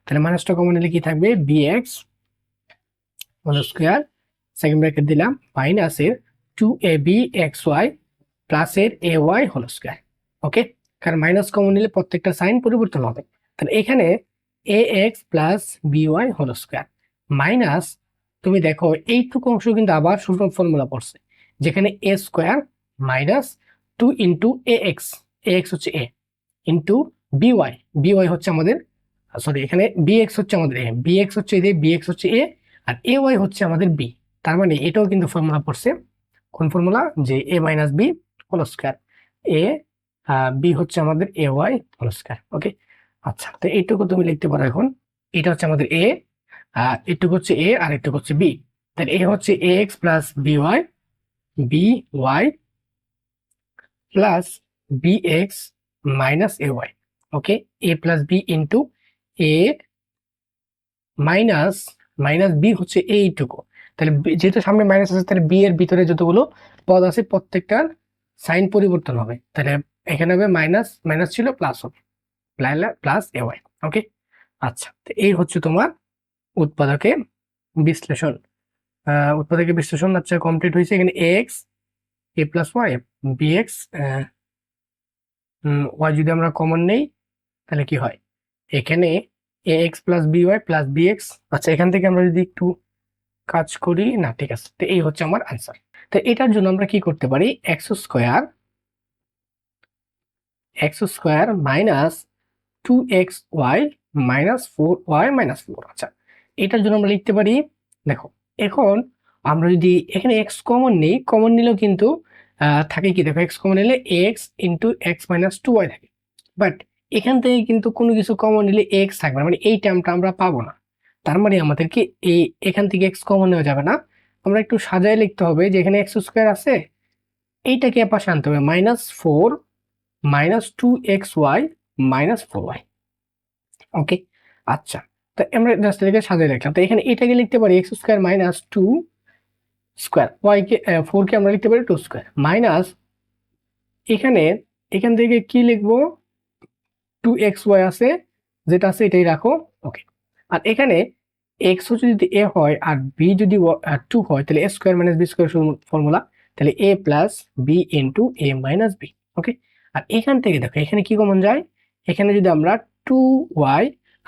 তাহলে মাইনাসটা কমন নিলে কি থাকবে bx whole square, second bracket দিলাম মাইনাসের 2ab(xy) প্লাসের ay হোল স্কয়ার। ওকে, কারণ মাইনাস কমন নিলে প্রত্যেকটা সাইন পরিবর্তন হবে, তাহলে এখানে ax plus by whole square minus, তুমি দেখো এইটুকু অংশ কিন্তু আবার সূত্র ফর্মুলা পড়ছে, যেখানে a square minus 2 into ax, ax হচ্ছে a ইন্টু by হচ্ছে আমাদের, সরি এখানে bx হচ্ছে আমাদের a, bx হচ্ছে এ, bx হচ্ছে a আর ay হচ্ছে আমাদের b, তার মানে এটাও কিন্তু ফর্মুলা পড়ছে, কোন ফর্মুলা, যে a minus B whole square, a b হচ্ছে আমাদের ay হোল স্কয়ার। ওকে, আচ্ছা, তো এইটুকু তুমি লিখতে পারো এখন, এটা হচ্ছে আমাদের a, এইটুকু হচ্ছে a আর এইটুকু হচ্ছে b, তাহলে a হচ্ছে ax plus by plus bx minus ay। Okay, a plus b into a minus minus b হচ্ছে এইটুকু, তাহলে যেহেতু সামনে মাইনাস আছে তাহলে বি এর ভিতরে যতগুলো পদ আছে প্রত্যেকটার সাইন পরিবর্তন হবে, তাহলে এখানে হবে মাইনাস মাইনাস ছিল প্লাস হবে প্লাস এ ওয়াই। ওকে, আচ্ছা, তো এই হচ্ছে তোমার উৎপাদকে বিশ্লেষণ, উৎপাদকের বিশ্লেষণ আচ্ছা কমপ্লিট হয়েছে। এখানে x a plus y b x y যদি আমরা কমন নেই তাহলে কি হয়, এখানে a x plus b y plus b x. আচ্ছা, এখান থেকে আমরা যদি একটু কাজ করি না, ঠিক আছে, তো এই হচ্ছে আমার আনসার। তো এটার জন্য আমরা কি করতে পারি, x square minus 2xy minus 4y minus 4। আচ্ছা, এটার জন্য আমরা লিখতে পারি, দেখো এখন আমরা যদি এখানে এক্স কমন নিই, কমন নিলেও কিন্তু থাকে কি, দেখো এক্স কমন নিলে x into x minus 2y থাকে, বাট এখান থেকে কিন্তু কোনো কিছু কমন নিলে এক্স থাকবে না, মানে এই টার্মটা আমরা পাবো না, তার মানে আমাদেরকে এখান থেকে এক্স কমন নেওয়া যাবে না, আমরা একটু সাজায় লিখতে হবে যে এখানে এক্স স্কোয়ার আছে, এইটাকে পাশে আনতে হবে -4 -2xy -4y। ওকে, আচ্ছা, তো আমরা জাস্ট এটাকে সাজিয়ে রাখলাম, তো এখানে এটাকে লিখতে পারি x square minus 2 square, y কে 4 কে আমরা লিখতে পারি 2 স্কোয়ার মাইনাস, এখানে এখান থেকে কি লিখবো 2xy আছে, যেটা আছে এটাই রাখো। ওকে, আর এখানে এক্স হচ্ছে যদি এ হয় আর বি যদি 2 হয়, তাহলে এ square minus B square formula, তাহলে a plus B into A minus b. Okay, আর এখান থেকে দেখো এখানে কি কমন যায়, এখানে যদি আমরা 2y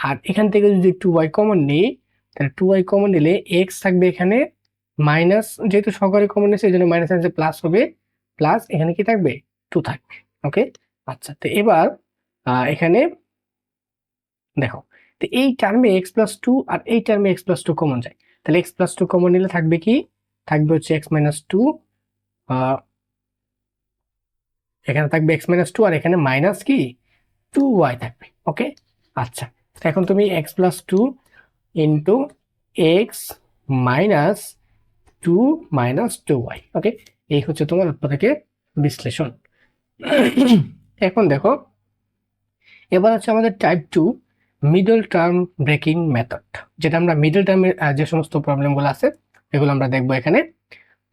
আর এখান থেকে যদি 2y কমন নিই, তাহলে 2y কমন নিলে x থাকবে এখানে মাইনাস, যেহেতু সহকারে কমন নিয়েছে এই জন্য মাইনাস আছে, প্লাস হবে, প্লাস এখানে কি থাকবে 2 থাকবে। ওকে, আচ্ছা, তো এবার এখানে দেখো, তো এই টার্মে x প্লাস টু আর এই টার্মে x প্লাস টু কমন যায়, তাহলে x প্লাস টু কমন নিলে থাকবে কি, থাকবে হচ্ছে x মাইনাস টু, এখানে থাকবে x মাইনাস টু আর এখানে মাইনাস কি 2y থাকবে। ওকে, আচ্ছা, তো এখন তুমি x plus two into x minus two minus 2y, okay, এই হচ্ছে তোমার উৎপাদকের বিশ্লেষণ। এখন দেখো, এবার হচ্ছে আমাদের type two middle term breaking method, যেটা আমরা মিডল টার্মের যে সমস্ত প্রবলেমগুলো আছে এগুলো আমরা দেখবো এখানে।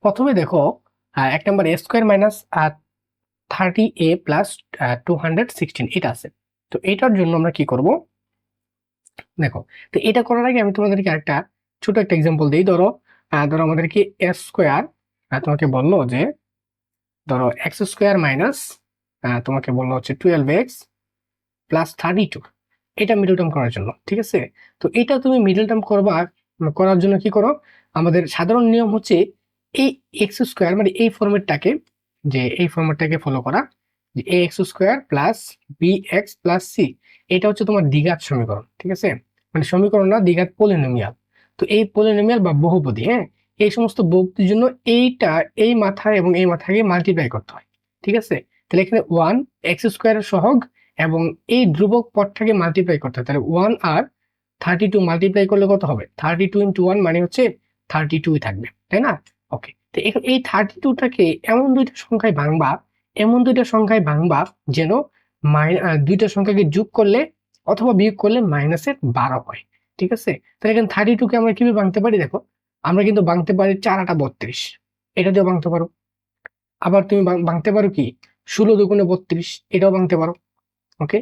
প্রথমে দেখো, এক নম্বর এ স্কোয়ার মাইনাস 30a প্লাস 216 এটা আছে। তো এটার জন্য আমরা কি করব দেখো, তো এটা করার আগে আমি তোমাদেরকে একটা ছোট একটা এক্সাম্পল দিই। ধরো আমাদেরকে এ স্কোয়ার তোমাকে বললো যে, ধরো এক্স স্কোয়ার মাইনাস তোমাকে বললো হচ্ছে 12x প্লাস 32, এটা মিডল টার্ম করার জন্য, ঠিক আছে। তো এটা তুমি মিডল টার্ম করার জন্য কি করো, আমাদের সাধারণ নিয়ম হচ্ছে এই এক্স স্কোয়ার মানে এই ফরম্যাটটাকে ফলো করা, যে a x square plus b x plus c, এটা হচ্ছে তোমার দ্বিঘাত সমীকরণ, ঠিক আছে, মানে সমীকরণ না, দ্বিঘাত পলিনোমিয়াল। তো এই পলিনোমিয়াল বা বহুপদী, হ্যাঁ, এই সমস্ত বহুপদীর জন্য এইটা এই মাথায় এবং এই মাথাকে মাল্টিপ্লাই করতে হয়, ঠিক আছে। তাহলে এখানে 1 এক্স স্কোয়ারের সহগ এবং এই ধ্রুবক পদটাকে মাল্টিপ্লাই করতে হয়, তাহলে 1 আর 32 মাল্টিপ্লাই করলে কত হবে, 32 ইন্টু 1 মানে হচ্ছে 32 থাকবে, তাই না। ওকে, তো এই 32টাকে এমন দুইটা সংখ্যায় ভাঙবা যেন দুইটা সংখ্যাকে যোগ করলে অথবা বিয়োগ করলে মাইনাসের 12 হয়, ঠিক আছে। তাহলে এখানে 32কে আমরা কিভাবে ভাঙতে পারি, দেখো, আমরা কিন্তু ভাঙতে পারি 4 8 32, এটা দিয়েও ভাঙতে পারো। আবার তুমি ভাঙতে পারো কি 16 দুগুণে 32, এটাও ভাঙতে পারো। ওকে,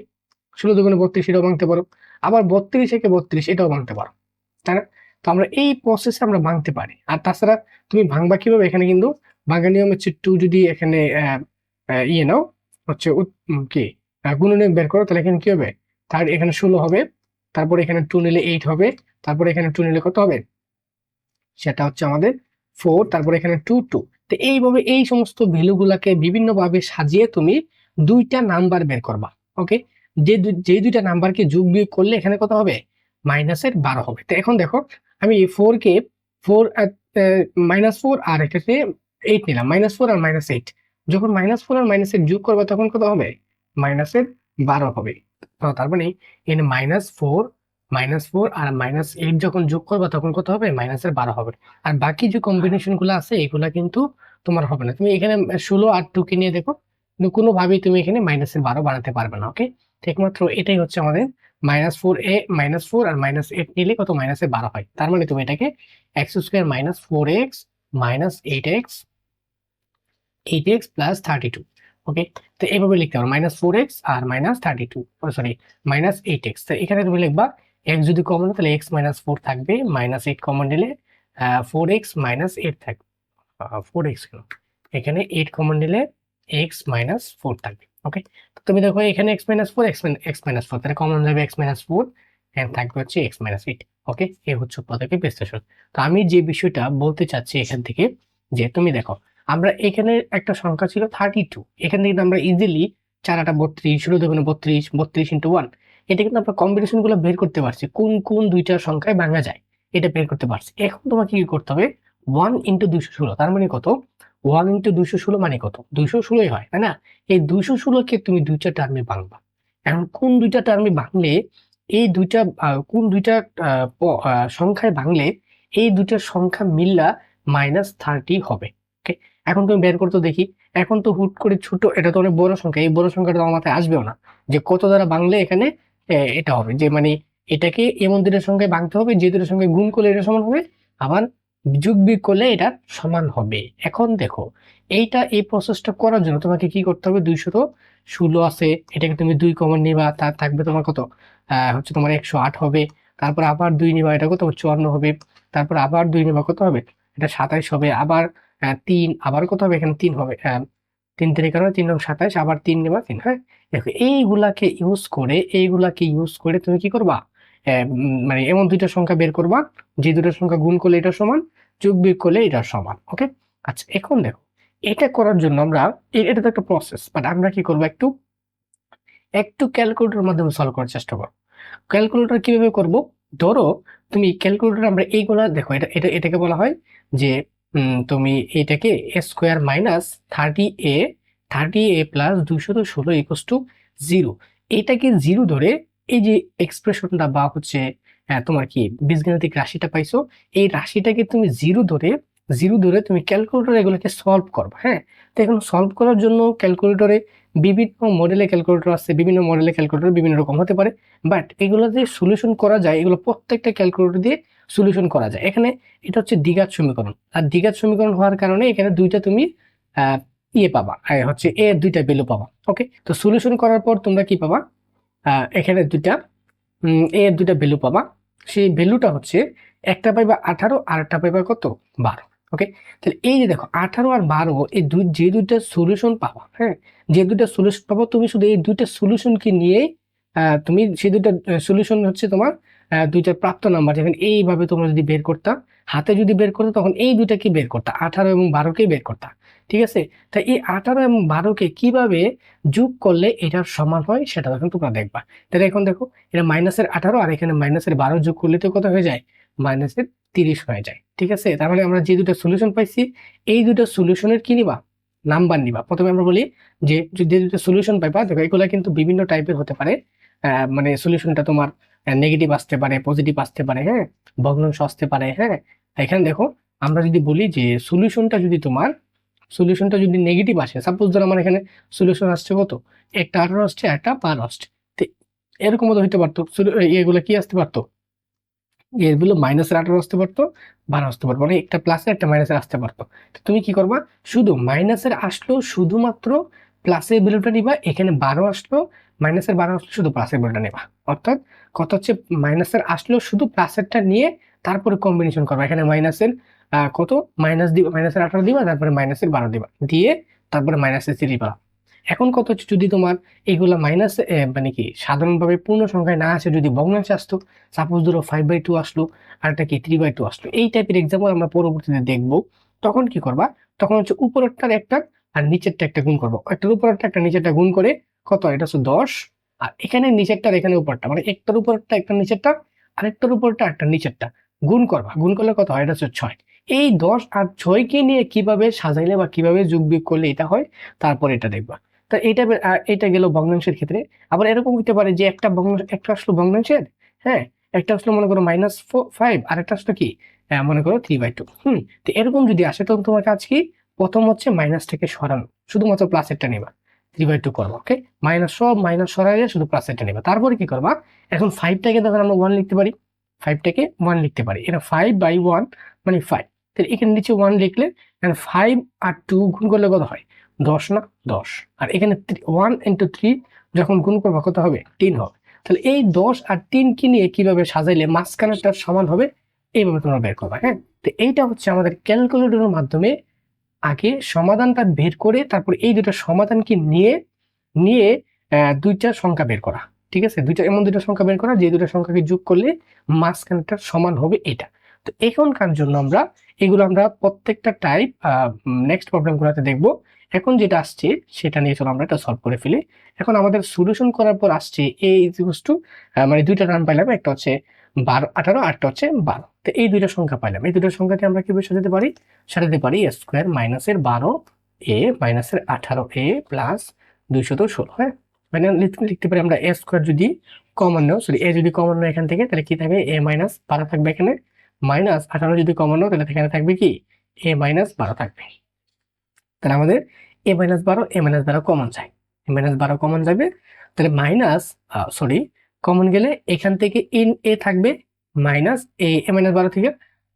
16 দুগুণে 32 এটাও ভাঙতে পারো। আবার 32 একে 32 এটাও ভাঙতে পারো, তাই না। তো আমরা এই প্রসেসে আমরা ভাঙতে পারি। আর তাছাড়া তুমি ভাঙবা কিভাবে, এখানে কিন্তু ভাঙার নিয়ম হচ্ছে 2 যদি এখানে ইয়ে নাও হচ্ছে কি গুণনীয়ক বের করো, তাহলে এখানে কি হবে, তার এখানে 16 হবে, তারপর এখানে 2 নিলে 8 হবে, তারপর এখানে 2 নিলে কত হবে, সেটা হচ্ছে আমাদের 4, তারপর এখানে 2 2। তো এইভাবে এই সমস্ত ভ্যালুগুলাকে বিভিন্ন ভাবে সাজিয়ে তুমি দুইটা নাম্বার বের করবা। ওকে, যে দুইটা নাম্বারকে যোগ বিয়োগ করলে এখানে কত হবে, মাইনাসের 12 হবে। তো এখন দেখো, আমি 4 কে 4 -4 আর এটাকে 8 নিলাম, -4 আর -8, যখন -4 আর -8 যোগ করবে তখন কত হবে, মাইনাসের 12 হবে। তো তার মানে এখানে -4 আর -8 যখন যোগ করবে তখন কত হবে, মাইনাসের 12 হবে। আর বাকি যে কম্বিনেশন গুলো আছে এগুলা কিন্তু তোমার হবে না। তুমি এখানে 16 আর 2 কে নিয়ে দেখো, কিন্তু কোনোভাবেই তুমি এখানে মাইনাসের 12 বানাতে পারবে না। ওকে, একমাত্র এটাই হচ্ছে আমাদের -4 আর -8 নিলে কত, মাইনাসের 12 হয়। তার মানে তুমি এটাকে x square minus 4x minus 8x plus 32, ওকে, তো এইভাবে লিখতে পারো -4x আর -32, সরি -8x। তো এখানে তুমি লিখবা x যদি কমন তাহলে x -4 থাকবে, -8 কমন নিলে 4x -8 থাকবে, 4x কেন, এখানে 8 কমন নিলে x -4 থাকবে। ওকে, তো তুমি দেখো এখানে x -4 x -4, তাহলে কমন যাবে x -4 এন্ড থাকবে হচ্ছে x -8। ওকে, এই হচ্ছে পদকে বিশ্লেষণ। তো আমি যে বিষয়টা বলতে চাচ্ছি এখান থেকে, যে তুমি দেখো আমরা এখানে একটা সংখ্যা ছিল 32, এখান থেকে আমরা ইজিলি 4 8 32, 16 দুগুণে 32, 32 ইন্টু 1, এটা কিন্তু আমরা কম্বিনেশন গুলো বের করতে পারছি, কোন কোন দুইটা সংখ্যায় ভাঙা যায় এটা বের করতে পারছি। এখন তোমাকে কি করতে হবে, 1 ইন্টু 216, তার মানে কত, 1 ইন্টু 216 মানে কত, 216 হয়, তাই না। এই 216 কে তুমি দুইটা টার্মে ভাঙবা। এখন কোন দুইটা টার্মে ভাঙলে এই দুইটা কোন দুইটা সংখ্যায় ভাঙলে এই দুইটা সংখ্যা মিল্লা -30 হবে। ওকে, এখন তুমি বের করতে দেখি। এখন তো হুট করে ছোট, এটা তো অনেক বড় সংখ্যা, এই বড় সংখ্যাটা তো আমার মাথায় আসবেও না যে কত দ্বারা ভাঙলে এখানে এটা হবে, যে মানে এটাকে এমন দুইটা সংখ্যায় ভাঙতে হবে যে দুইটার সঙ্গে গুণ করলে এটা সমান হবে, আবার যোগ বিয়োগ করলে এটা সমান হবে। এখন দেখো, এই প্রসেসটা করার জন্য তোমাকে কি করতে হবে, 216 আছে, এটাকে তুমি 2 কমন নিবা, তার থাকবে তোমার কত, হচ্ছে তোমার 108 হবে, তারপর আবার 2 নিবা, এটা কত 54 হবে, তারপর আবার 2 নিবা, কত হবে, এটা 27 হবে, আবার 3, আবার কত হবে, এখানে 3 হবে, 3 3 কারণে 3 9 27, আবার 3 নেবা 3। হ্যাঁ, দেখো এইগুলাকে ইউজ করে তুমি কি করবা, মানে এমন দুইটা সংখ্যা বের করবা যে দুটো সংখ্যা গুণ করলে এটা সমান, যোগ বিয়োগ করলে এটা সমান। ওকে, আচ্ছা এখন দেখো এটা করার জন্য আমরা এটা তো একটা প্রসেস, বাট আমরা কি করবো, একটু একটু ক্যালকুলেটরের মাধ্যমে সলভ করার চেষ্টা করবো। ক্যালকুলেটর কিভাবে করব, ধরো তুমি ক্যালকুলেটর আমরা এইগুলা দেখো, এটাকে বলা হয় যে তুমি এটাকে a square minus 30a plus 216 equals to 0, এটাকে 0 ধরে এই যে এক্সপ্রেশনটা বা হচ্ছে তোমার কি বীজগাণিতিক রাশিটা পাইছো, এই রাশিটাকে তুমি 0 ধরে তুমি ক্যালকুলেটরে এগুলোকে সলভ করবা। হ্যাঁ, তো এখন সলভ করার জন্য ক্যালকুলেটরে বিভিন্ন মডেলের ক্যালকুলেটর আছে, বিভিন্ন মডেলের ক্যালকুলেটর বিভিন্ন রকম হতে পারে, বাট এগুলো যে সলিউশন করা যায়, এগুলো প্রত্যেকটা ক্যালকুলেটর দিয়ে সলিউশন করা যায়। এখানে এটা হচ্ছে দ্বিঘাত সমীকরণ, আর দ্বিঘাত সমীকরণ হওয়ার কারণে এখানে দুইটা তুমি ইয়ে পাবা, হচ্ছে এ দুইটা ভ্যালু পাবা। ওকে, তো সলিউশন করার পর তোমরা কি পাবা, এখানে দুইটা দুইটা ভ্যালু পাবা। সেই ভ্যালুটা হচ্ছে একটা পাইবা 18 আর একটা পাইবা কত 12। ওকে, তাহলে এই যে দেখো 18 আর 12 এই যে দুইটা সলিউশন পাবা, হ্যাঁ যে দুইটা সলিউশন পাবো, তুমি শুধু এই দুইটা সলিউশনকে নিয়েই তুমি সেই দুইটা সলিউশন হচ্ছে তোমার দুইটা প্রাপ্ত নাম্বার, যেমন এইভাবে তোমরা যদি বের করতা, হাতে যদি বের করতো তখন এই দুইটাকে বের করতা, 18 এবং 12কে বের করতা। ঠিক আছে, তাই এই 18 এবং 12কে কিভাবে যোগ করলে এটার সমান হয় সেটা তখন তোমরা দেখবা। তাহলে এখন দেখো এটা -18 আর এখানে -12 যোগ করলে তো কত হয়ে যায়, -30 হয়ে যায়। ঠিক আছে, তার মানে আমরা যে দুটো সলিউশন পাইছি, এই দুটো সলিউশনের কি নিবা, নাম্বার নিবা। প্রথমে আমরা বলি যে যে দুটো সলিউশন পাইবা, দেখো এগুলো কিন্তু বিভিন্ন টাইপের হতে পারে। মানে সলিউশনটা তোমার নেগেটিভ আসতে পারে, পজিটিভ আসতে পারে, হ্যাঁ ভগ্নাংশ আসতে পারে। হ্যাঁ, এখানে দেখো আমরা যদি বলি যে সলিউশনটা যদি নেগেটিভ আসে, সাপোজ ধরো আমার এখানে সলিউশন আসছে কত, একটা 18 আসছে, একটা 12 আসছে, তো এরকম তো হইতে পারতো, এগুলো কি আসতে পারতো, এগুলো -18 আসতে পারতো, 12 আসতে পারতো, মানে একটা প্লাসে একটা মাইনাসের আসতে পারতো। তো তুমি কি করবা, শুধু মাইনাসের আসলো শুধুমাত্র প্লাসের ভ্যালুটা নিবা, এখানে 12 আসলো -12 আসলো শুধু প্লাসের ভ্যালুটা নেবা। অর্থাৎ কত হচ্ছে, মাইনাসের আসলো শুধু প্লাসেরটা নিয়ে তারপরে কম্বিনেশন করবা। এখানে মাইনাসের কত মাইনাস দিবা, -18 দিবা, তারপরে -12 দিবা, দিয়ে তারপরে -3 দিবা। এখন কত হচ্ছে, যদি তোমার এইগুলা মাইনাস মানে কি সাধারণভাবে পূর্ণ সংখ্যায় না আসে, যদি ভগ্নাংশে আসতো, সাপোজ ধরো 5/2 আসলো, আর একটা কি 3/2 আসলো, এই টাইপের এক্সাম্পল আমরা পরবর্তীতে দেখবো। তখন কি করবা, তখন হচ্ছে উপরেরটার একটা আর নিচেরটা একটা গুণ করবো, একটার উপরেরটা একটা নিচেরটা গুণ করে কত, এটা হচ্ছে 10, আর এখানে নিচেরটা আর এখানে উপরটা, মানে একটার উপরটা একটা নিচেরটা, আরেকটার উপরটা একটা নিচেরটা গুণ করবা, গুণ করলে কত হয়, এটা হচ্ছে 6। এই 10 আর 6কে নিয়ে কিভাবে সাজাইলে বা কিভাবে যোগ বিয়োগ করলে এটা হয়, তারপর এটা দেখবা। তা এটা গেল ভগ্নাংশের ক্ষেত্রে। আবার এরকম হতে পারে যে একটা ভগ্নাংশ, একটা আসলো ভগ্নাংশের, হ্যাঁ একটা আসলো মনে করো -5 আর একটা আসলো কি মনে করো 3/2। তো এরকম যদি আসে তখন তোমার কাজ কি, প্রথম হচ্ছে মাইনাস থেকে সরানো, শুধুমাত্র প্লাসেরটা নেবা, 3/2 করবা। ওকে, সব মাইনাস সরাইলে শুধু প্লাসেরটা নেবা। তারপরে কি করবা, এখন 5টাকে তখন আমরা 1 লিখতে পারি, 5টাকে 1 লিখতে পারি, এটা 5/1 মানে 5। তাহলে এখানে নিচে 1 লিখলে 5 আর 2 গুণ করলে কত হয়, 10 না, 10। আর এখানে 1 × 3 যখন গুণ করবা কত হবে, 3 হবে। তাহলে এই 10 আর 3 কে নিয়ে কিভাবে সাজাইলে মাঝখানেরটা সমান হবে, এইভাবে তোমরা বের করবা। হ্যাঁ, তো এইটা হচ্ছে আমাদের ক্যালকুলেটরের মাধ্যমে আগে সমাধানটা বের করে তারপর এই দুটো সমাধানকে নিয়ে নিয়ে দুইটা সংখ্যা বের করা। ঠিক আছে, এমন দুইটা সংখ্যা বের করা যে দুটো সংখ্যাকে যোগ করলে মাঝখানটা সমান হবে এটা। তো এখনকার জন্য এগুলো আমরা প্রত্যেকটা টাইপ নেক্সট প্রবলেমগুলোতে দেখবো। এখন যেটা আসছে সেটা নিয়ে চলো আমরা এটা সলভ করে ফেলি। এখন আমাদের সলিউশন করার পর আসছে a ইকুয়ালস টু, মানে দুইটা টার্ম পাইলাম, একটা হচ্ছে 18, আরটা হচ্ছে 12। তো এই দুইটা সংখ্যা পাইলাম, এই দুটো সংখ্যাকে আমরা কিভাবে সাজাতে পারি, a স্কোয়ার মাইনাসের 12a মাইনাসের 18a প্লাস 216। হ্যাঁ, মানে লিখতে পারি আমরা a স্কোয়ার যদি কমন নাও, সরি a যদি কমন নাও এখান থেকে, তাহলে কি থাকবে, a মাইনাস 12 থাকবে এখানে, -18 যদি কমন নাও তাহলে এখানে থাকবে কি, a -12 থাকবে। তাহলে আমাদের a-12 কমন যায়, a-12 কমন যাবে, তাহলে কমন গেলে এখান থেকে ইন এ থাকবে মাইনাস a-12 থেকে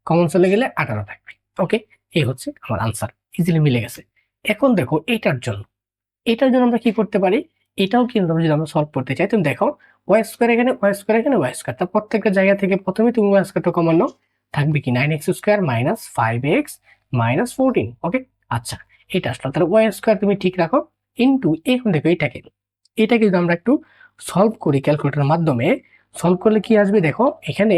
কমন চলে গেলে 18 থাকবে। ওকে, এই হচ্ছে আমার আনসার, ইজিলি মিলে গেছে। এখন দেখো এটার জন্য আমরা কি করতে পারি, এটাও কিন্তু যদি আমরা সলভ করতে চাই, তুমি দেখো ওয়াই স্কোয়ার এখানে, ওয়াই স্কোয়ার এখানে, ওয়াই স্কোয়ার, তা প্রত্যেকটা জায়গা থেকে প্রথমে তুমি ওয়াই স্কোয়ারটা কমন নাও, থাকবে কি 9x square minus 5x minus 14। ওকে, আচ্ছা এটা আসলো, তাহলে ওয়াই স্কোয়ার তুমি ঠিক রাখো, ইন্টু এখন দেখো এটাকে যদি আমরা একটু সলভ করি ক্যালকুলেটরের মাধ্যমে, সলভ করলে কি আসবে দেখো, এখানে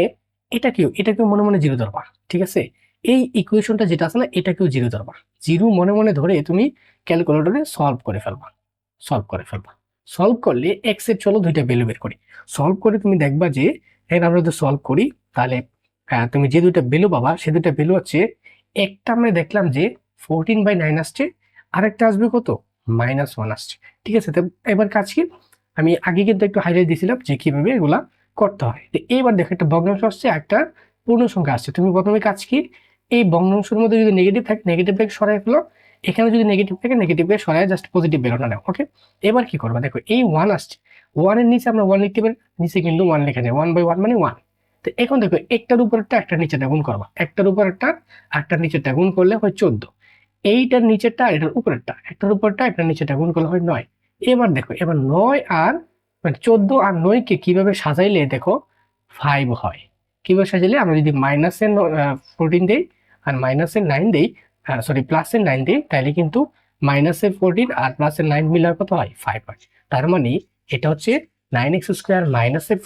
এটাকেও মনে মনে জিরো ধরবা, ঠিক আছে? এই ইকুয়েশনটা যেটা আছে না, এটাকেও জিরো ধরবা। জিরো মনে মনে ধরে তুমি ক্যালকুলেটরে সলভ করে ফেলবা। সলভ করলে এক্স এর চলো দুইটা ভ্যালু বের করি। সলভ করে তুমি দেখবা যে এখানে আমরা যদি সলভ করি তাহলে তুমি যে দুইটা ভ্যালু পাবা সে দুইটা ভ্যালু হচ্ছে, একটা আমরা দেখলাম যে 14/9 আসছে, আরেকটা আসবে কত, -1 আসছে। ঠিক আছে, তো এবার কাজ কি, আমি আগে কিন্তু একটু হাইলাইট দিয়েছিলাম যে কিভাবে এগুলা করতে হয়। তো এবার দেখো একটা ভগ্নাংশ আসছে, একটা পূর্ণ সংখ্যা আসছে। তুমি প্রথমে কাজ কি, এই ভগ্নাংশের মধ্যে যদি নেগেটিভ থাকে নেগেটিভটাকে সরাই ফেলো, এখানে যদি নেগেটিভ থাকে নেগেটিভকে সরাই জাস্ট পজিটিভ বেরোটা নাও। ওকে, এবার কি করবা দেখো, এই 1 আসছে, 1 এর নিচে আমরা 1 লিখতে পারি, নিচে কিন্তু 1 লেখা যায়, 1/1 মানে 1। তো এখন দেখো একটার উপরটা একটা নিচেরটা গুণ করবা, একটার উপর একটা আটটার নিচেরটা গুণ করলে হয় 14, এইটার নিচেরটা এটার উপরেরটা, একটার উপরটা একটার নিচেরটা গুণ করলে হয় 9। এবার দেখো, এবার 9 আর মানে 14 আর 9 কে কিভাবে সাজাইলে দেখো 5 হয়। কিভাবে সাজাইলে, আমরা যদি মাইনাসের 14 দেই আর মাইনাসের 9 দেই, সরি প্লাসের 9 দেই, তাহলে কিন্তু মাইনাসের 14 আর প্লাসের 9 মিলে কত হয়, 5 হয়। তার মানে এটা হচ্ছে 9x² মাইনাসের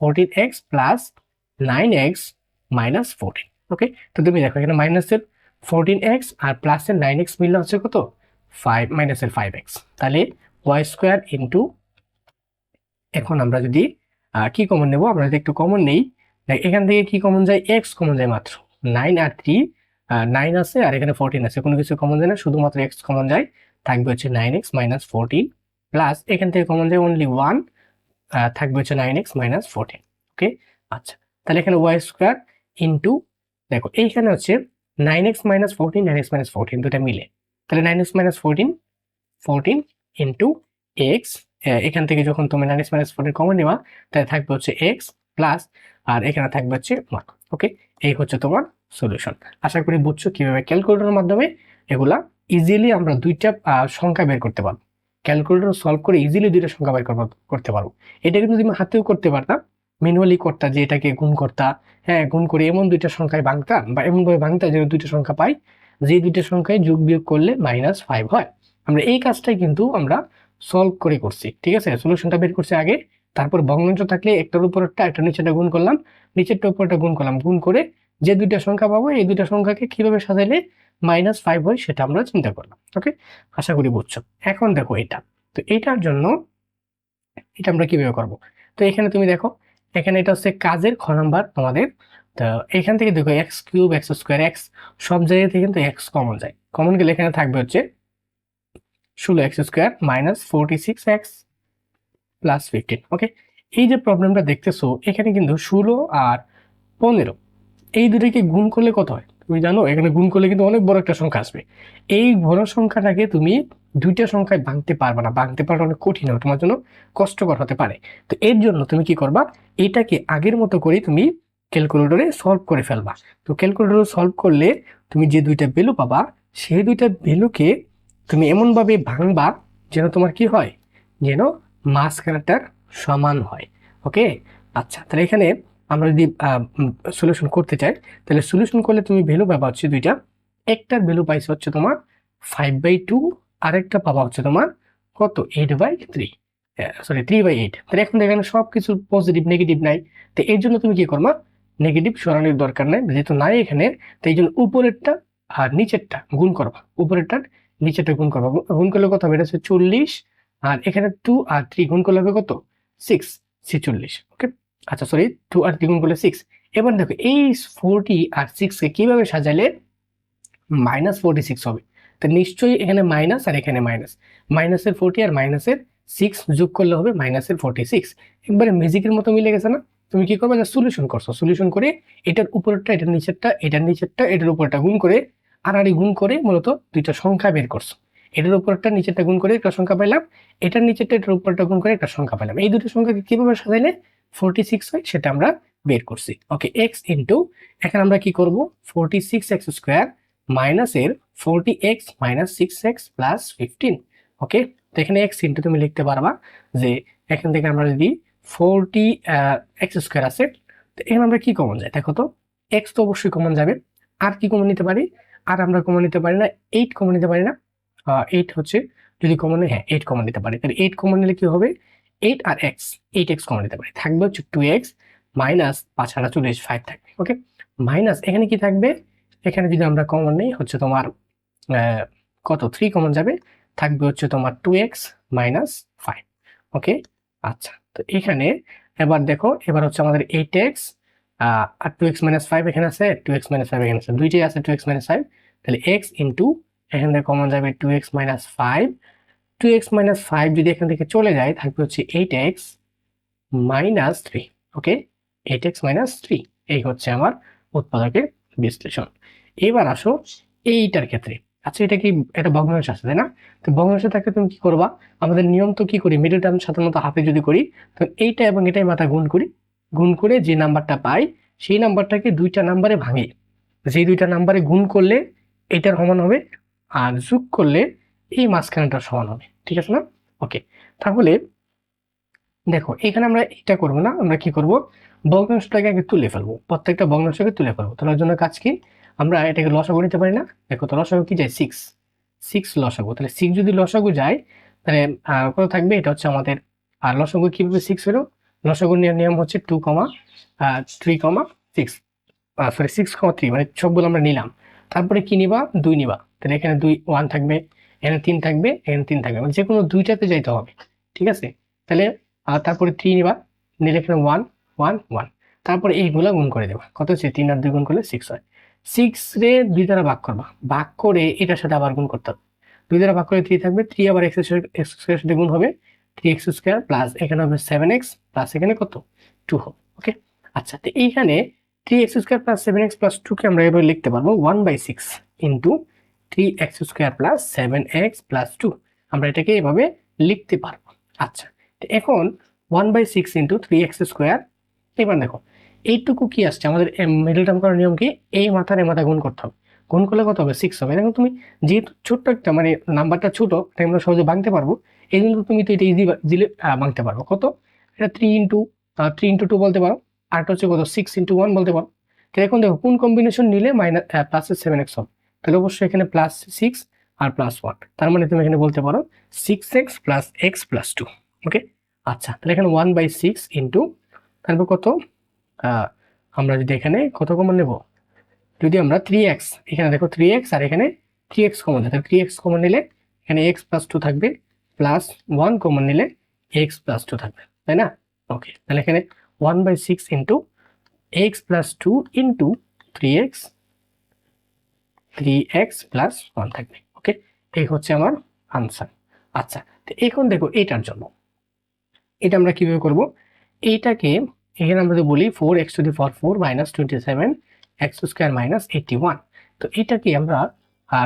14x প্লাস 9x মাইনাস 14। ওকে, তো তুমি দেখো এখানে মাইনাসের 14x আর প্লাসের 9x মিললে হচ্ছে কত, 5 মাইনাসের 5x। তাহলে y² ইন্টু, এখন আমরা যদি কি কমন নেব, আমরা যদি একটু কমন নেই, এখান থেকে কি কমন যায়, x কমন যায় মাত্র, 9 আর 3, 9 আছে আর এখানে 14 আছে, কোনো কিছু কমন যায় না, শুধুমাত্র x কমন যায়, থাকবে হচ্ছে 9x মাইনাস 14 প্লাস এখান থেকে কমন যায় অনলি 1, থাকবে হচ্ছে 9x মাইনাস 14। ওকে, আচ্ছা, তাহলে এখানে y² ইন্টু, দেখো এইখানে হচ্ছে 9x মাইনাস 14, 9x মাইনাস 14 দুটা মিলে, তাহলে 9x মাইনাস 14 ইন্টু এক্স, এখান থেকে যখন তুমি 9x মাইনাস 14 কমন নেওয়া, তাহলে থাকবে হচ্ছে এক্স প্লাস, আর এখানে থাকবে হচ্ছে 1। ওকে, এই হচ্ছে তোমার সলিউশন। আশা করি বুঝছো কিভাবে ক্যালকুলেটরের মাধ্যমে এগুলা ইজিলি আমরা দুইটা সংখ্যা বের করতে পারবো। ক্যালকুলেটর সলভ করে ইজিলি দুইটা সংখ্যা বের করতে পারবো। এটা কিন্তু তুমি হাতেও করতে পারতাম, ম্যানুয়ালি করতা, যে এটাকে গুণ করতা, হ্যাঁ গুণ করে এমন দুইটা সংখ্যায় ভাঙতাম বা এমন ভাবে ভাঙতা যেন দুইটা সংখ্যা পাই, যে দুইটা সংখ্যায় যোগ বিয়োগ করলে -5 হয়। আমরা এই কাজটাই কিন্তু আমরা সলভ করে করছি। ঠিক আছে, সলিউশনটা বের করছি আগে, তারপর ভগ্নাংশ থাকলে একটার উপরটা একটা নিচেরটা গুণ করলাম, নিচেরটা উপরটা গুণ করলাম, গুণ করে যে দুইটা সংখ্যা পাবো এই দুইটা সংখ্যাকে কিভাবে সাজাইলে -5 হয় সেটা আমরা চিন্তা করলাম। ওকে, আশা করি বুঝছো। এখন দেখো এটা, তো এইটার জন্য এটা আমরা কিভাবে করব, তো এখানে তুমি দেখো, এখানে এটা হচ্ছে কাজের খ নাম্বার তোমাদের। তো এখান থেকে দেখো x³ x² x, সব জায়গা থেকে কিন্তু x কমন যায়, কমন গেলে এখানে থাকবে হচ্ছে 16x² মাইনাস 46x প্লাস 15। ওকে, এই যে প্রবলেমটা দেখতেছো এখানে কিন্তু 16 আর 15 এই দুটোকে গুণ করলে কত হয় তুমি জানো, এখানে গুণ করলে কিন্তু অনেক বড় একটা সংখ্যা আসবে। এই বড় সংখ্যাটাকে তুমি দুইটা সংখ্যায় ভাঙতে পারবে না, ভাঙতে পারলে অনেক কঠিন হবে, তোমার জন্য কষ্টকর হতে পারে। তো এর জন্য তুমি কি করবা, এটাকে আগের মতো করে তুমি ক্যালকুলেটরে সলভ করে ফেলবা। তো ক্যালকুলেটরে সলভ করলে তুমি যে দুইটা ভ্যালু পাবা সেই দুইটা ভ্যালুকে তুমি এমন ভাবে ভাঙবা যেন তোমার কি হয়, যেন মাঝখানেরটার সমান হয়। ওকে, আচ্ছা, তাহলে এখানে আমরা যদি সলিউশন করতে চাই, তাহলে সলিউশন করলে তুমি ভ্যালু পাবা হচ্ছে দুইটা, একটার ভ্যালু পাইছে হচ্ছে তোমার 5/2, আরেকটা পাবা হচ্ছে তোমার কত, 8/3, সরি 3/8। তাহলে এখন এখানে সবকিছু পজিটিভ, নেগেটিভ নাই, তো এর জন্য তুমি কি করবা, নেগেটিভ সরানোর দরকার নাই, যেহেতু নাই এখানে, তো এই জন্য উপরেরটা আর নিচেরটা গুণ করবা, উপরেরটা নিচেরটা গুণ করবা, গুণ করলে কত হবে, এটা হচ্ছে 40, আর এখানে 2 আর 3 গুণ করলে হবে কত, 6, 46। ওকে, আচ্ছা সরি 2 আর 3 গুণ করলে 6। এবার দেখো এই 40 আর 6 কে কিভাবে সাজালে -46 হবে, তো নিশ্চয়ই এখানে মাইনাস আর এখানে মাইনাস, মাইনাসের 40 আর মাইনাসের 6 যোগ করলে হবে -46। একবারে ম্যাজিকের মতো মিলে গেছে না। তুমি কি করবে, সলিউশন করছো, সলিউশন করে এটার উপরেরটা এটার নিচেরটা এটার নিচেরটা এটার উপরটা গুণ করে আড়াআড়ি গুণ করে মূলত দুইটা সংখ্যা বের করছো, এটার উপরটা নিচেরটা গুণ করে একটা সংখ্যা পেলাম, এটার নিচেরটা এটার উপরটা গুণ করে একটা সংখ্যা পেলাম, এই দুটো সংখ্যাকে কিভাবে সাজাইলে 46 হয় সেটা আমরা বের করছি। ওকে, এক্স ইন্টু, এখন আমরা কি করব, 46x² মাইনাসের 40x মাইনাস 6x প্লাস 15। ওকে, তো এখানে x ইন্টু তুমি লিখতে পারবা যে এখান থেকে আমরা যদি 40x² আছে, তো এখানে আমরা কি কমন যায় দেখো তো, x তো অবশ্যই কমন যাবে, আর কি কমন নিতে পারি, আর আমরা কমন নিতে পারি না, 8 কমন নিতে পারি না, 8 হচ্ছে যদি কমন, হ্যাঁ 8 কমন নিতে পারি, তাহলে 8 কমন নিলে কি হবে, 8 আর এক্স, 8x কমন নিতে পারি, থাকবে হচ্ছে 2x মাইনাস 5 আর 40 5 থাকবে। ওকে, মাইনাস এখানে কি থাকবে, এখানে যদি আমরা কমন নেই হচ্ছে তোমার কত 3 কমন যাবে, থাকবে হচ্ছে তোমার 2x মাইনাস 5। ওকে, আচ্ছা তো এখানে এবার দেখো, এবার হচ্ছে আমাদের 8x আর 2x মাইনাস 5 এখানে আছে, 2x মাইনাস 5 এখানে আছে, দুইটাই আছে 2x মাইনাস 5, তাহলে x ইন্টু এখান থেকে কমন যাবে 2x মাইনাস 5, 2x মাইনাস 5 যদি এখান থেকে চলে যায় থাকবে হচ্ছে 8x মাইনাস 3। ওকে, 8x মাইনাস 3, এই হচ্ছে আমার উৎপাদকের বিশ্লেষণ। এবার আসো এইটার ক্ষেত্রে, আচ্ছা এটা কি, এটা ভগ্নাংশ আছে তাই না, তো ভগ্নাংশ থাকলে তুমি কি করবা, আমাদের নিয়ম তো কি করি, মিডল টার্ম সাধারণত হাফে যদি করি, তো এইটা এবং এটাই মাথা গুণ করি, গুণ করে যে নাম্বারটা পাই সেই নাম্বারটাকে দুইটা নাম্বারে ভাঙি, যেই দুইটা নাম্বারে গুণ করলে এটার সমান হবে আর যোগ করলে এই মাঝখানেটার সমান হবে, ঠিক আছে না? ওকে, তাহলে দেখো এখানে আমরা এটা করবো না, আমরা কি করব, ভগ্নাংশটাকে আগে তুলে ফেলবো, প্রত্যেকটা ভগ্নাংশকে তুলে ফেলবো। তার জন্য কাজ কি, আমরা এটাকে লসাগু নিতে পারি না, দেখো তো লসাগু কি যায় 6, 6 লসাগু, তাহলে 6 যদি লসাগু যায় তাহলে কত থাকবে, এটা হচ্ছে আমাদের, আর লসাগু কিভাবে 6 হলো, লসাগু নিয়ম হচ্ছে 2, 3, 6, সরি 6, 3, মানে সবগুলো আমরা নিলাম, তারপরে কি নিবা, 2 নিবা, তাহলে এখানে 2 1 থাকবে, এখানে 3 থাকবে, এখানে 3 থাকবে, মানে যে কোনো দুইটাতে যাইতে হবে, ঠিক আছে? তাহলে আর তারপরে 3 নিবা, নিলে এখানে 1 1 1, তারপরে এইগুলা গুণ করে দেবা, কত হচ্ছে 3 আর 2 গুণ করলে 6 হয়, 6 রে 2 দ্বারা ভাগ করবা, ভাগ করে এটার সাথে আবার গুণ করতে হবে, 2 দ্বারা ভাগ করে 3 থাকবে, 3 আবার x স্কয়ারের সাথে গুণ হবে, 3x স্কয়ার প্লাস এখানে হবে 7x প্লাস এখানে কত 2 হবে। ওকে, আচ্ছা তো এইখানে 3x square plus 7x plus 2 কে আমরা এভাবে লিখতে পারবো 1/6 into 3x square plus 7x plus 2, আমরা এটাকে এভাবে লিখতে পারবো। আচ্ছা তো এখন 1/6 ইন্টু 3x স্কয়ার, এবার দেখো এইটুকু কি আসছে আমাদের, মিডল টার্ম করার নিয়ম কি, এই মাথার এই মাথা গুণ করতে হবে, গুণ করলে কত হবে 6 হবে। দেখো তুমি যেহেতু ছোট্ট একটা মানে নাম্বারটা ছোট, তাই আমরা সহজে ভাঙতে পারবো, এই জন্য তুমি তো এটা ইজিলি ভাঙতে পারবো, কত এটা 3 ইন্টু 2 বলতে পারো, আর হচ্ছে কত 6 ইন্টু 1 বলতে পারো। তো এখন দেখো কোন কম্বিনেশন নিলে মাইনাস প্লাস 7x হবে, তাহলে অবশ্যই এখানে প্লাস 6 আর প্লাস 1, তার মানে তুমি এখানে বলতে পারো 6x প্লাস x প্লাস 2। ওকে, আচ্ছা তাহলে এখানে 1/6 ইন্টু, তারপর কত, আমরা যদি এখানে কত কমন নেব, যদি আমরা 3x, এখানে দেখো 3x আর এখানে 3x কমন যায়, তাহলে 3x কমন নিলে এখানে x প্লাস 2 থাকবে, প্লাস 1 কমন নিলে x প্লাস 2 থাকবে, তাই না? ওকে, তাহলে এখানে 1/6 into x plus 2 into 3x, 3x plus 1 থাকবে। ওকে, এই হচ্ছে আমার আনসার। আচ্ছা তো এখন দেখো এটার জন্য, এটা আমরা কিভাবে করব, এইটাকে এখানে আমরা যদি বলি 4x two the power 4 minus 27 x square minus 81, তো এটাকে আমরা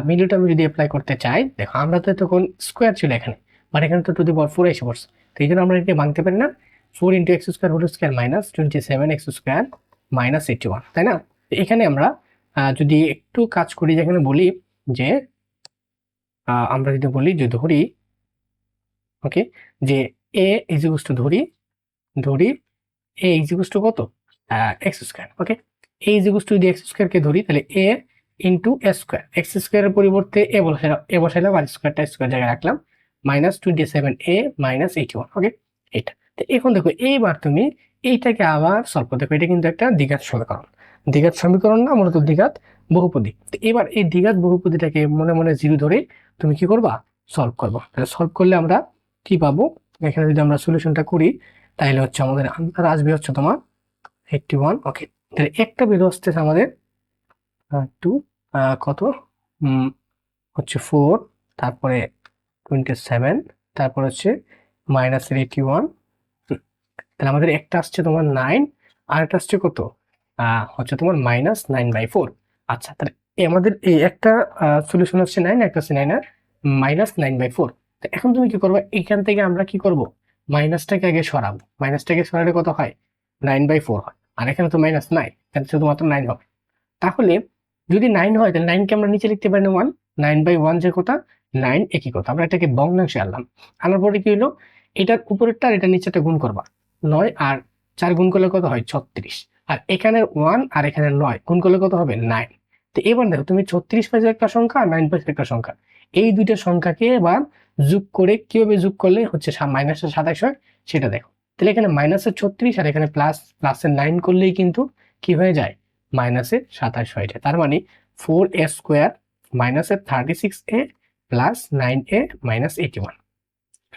মিডল টার্মে যদি অ্যাপ্লাই করতে চাই, দেখো আমরা তো তখন স্কয়ার ছিল এখানে, বাট এখানে তো টু দি পাওয়ার 4 এসে পড়ছে, তো এই জন্য আমরা এটাকে ভাঙতে পারি না, 4 into x square whole square minus 27 x square minus 81, তাই না? তো এখানে আমরা যদি একটু কাজ করি, যেখানে বলি যে আমরা যদি বলি যে ধরি, ওকে, যে a ইজ ইকুয়াল টু ধরি a ইজ ইকুয়াল টু কত, x square. Okay, a is equal to যদি এক্স স্কয়ারকে ধরি, তাহলে a into a square, x স্কয়ারের পরিবর্তে এ বসাইলাম আর স্কয়ারটা স্কয়ার জায়গায় রাখলাম, মাইনাস 27a মাইনাস 81। ওকে, এটা তো এখন দেখো এইবার তুমি এইটাকে আবার সলভ করতে, দেখো এটা কিন্তু একটা দ্বিঘাত সমীকরণ, দ্বিঘাত সমীকরণ না, মূলত দ্বিঘাত বহুপদী। তো এবার এই দ্বিঘাত বহুপদীটাকে মনে মনে জিরো ধরে তুমি কি করবা, সলভ করবা। তাহলে সলভ করলে আমরা কি পাবো, এখানে যদি আমরা সলিউশনটা করি তাহলে হচ্ছে আমাদের আনসার আসবে হচ্ছে তোমার 81। ওকে, তাহলে একটা বের আসতেছে আমাদের 2 কত হচ্ছে 4, তারপরে 27, তারপর হচ্ছে মাইনাস 81, তাহলে আমাদের একটা আসছে তোমার 9, আর একটা আসছে কত হচ্ছে তোমার মাইনাস 9/4। আচ্ছা তাহলে আমাদের এই একটা সলিউশন হচ্ছে 9, একটা হচ্ছে 9 আর মাইনাস 9/4। তো এখন তুমি কি করবে, এখান থেকে আমরা কি করব, মাইনাসটাকে আগে সরাবো, মাইনাসটাকে সরালে কত হয় 9/4 হয়, আর এখানে তো মাইনাস নাই, তাহলে শুধুমাত্র 9 হবে। তাহলে যদি 9 হয় তাহলে 9 কে আমরা নিচে লিখতে পারি না 1, 9/1 যে কথা 9 একই কথা, আমরা এটাকে ভগ্নাংশে আনলাম, আনার পরে কি হলো, এটার উপরেরটা আর এটা নিচেটা গুণ করবা, 9 আর 4 গুণ করলে কত হয় 36, আর এখানে 1 আর এখানে 9 গুণ করলে কত হবে 9। তো এবার দেখো তুমি 36 পাইছো একটা সংখ্যা আর 9 পাইছো একটা সংখ্যা, এই দুইটা সংখ্যাকে এবার যোগ করে কিভাবে যোগ করলে হচ্ছে মাইনাসের 27 হয়, সেটা দেখো। তাহলে এখানে মাইনাসের 36 আর এখানে প্লাসের 9 করলেই কিন্তু কি হয়ে যায়, মাইনাসের 27 হয়ে যায়। তার মানে 4a স্কোয়ার মাইনাসের 36a প্লাস 9a মাইনাস 81।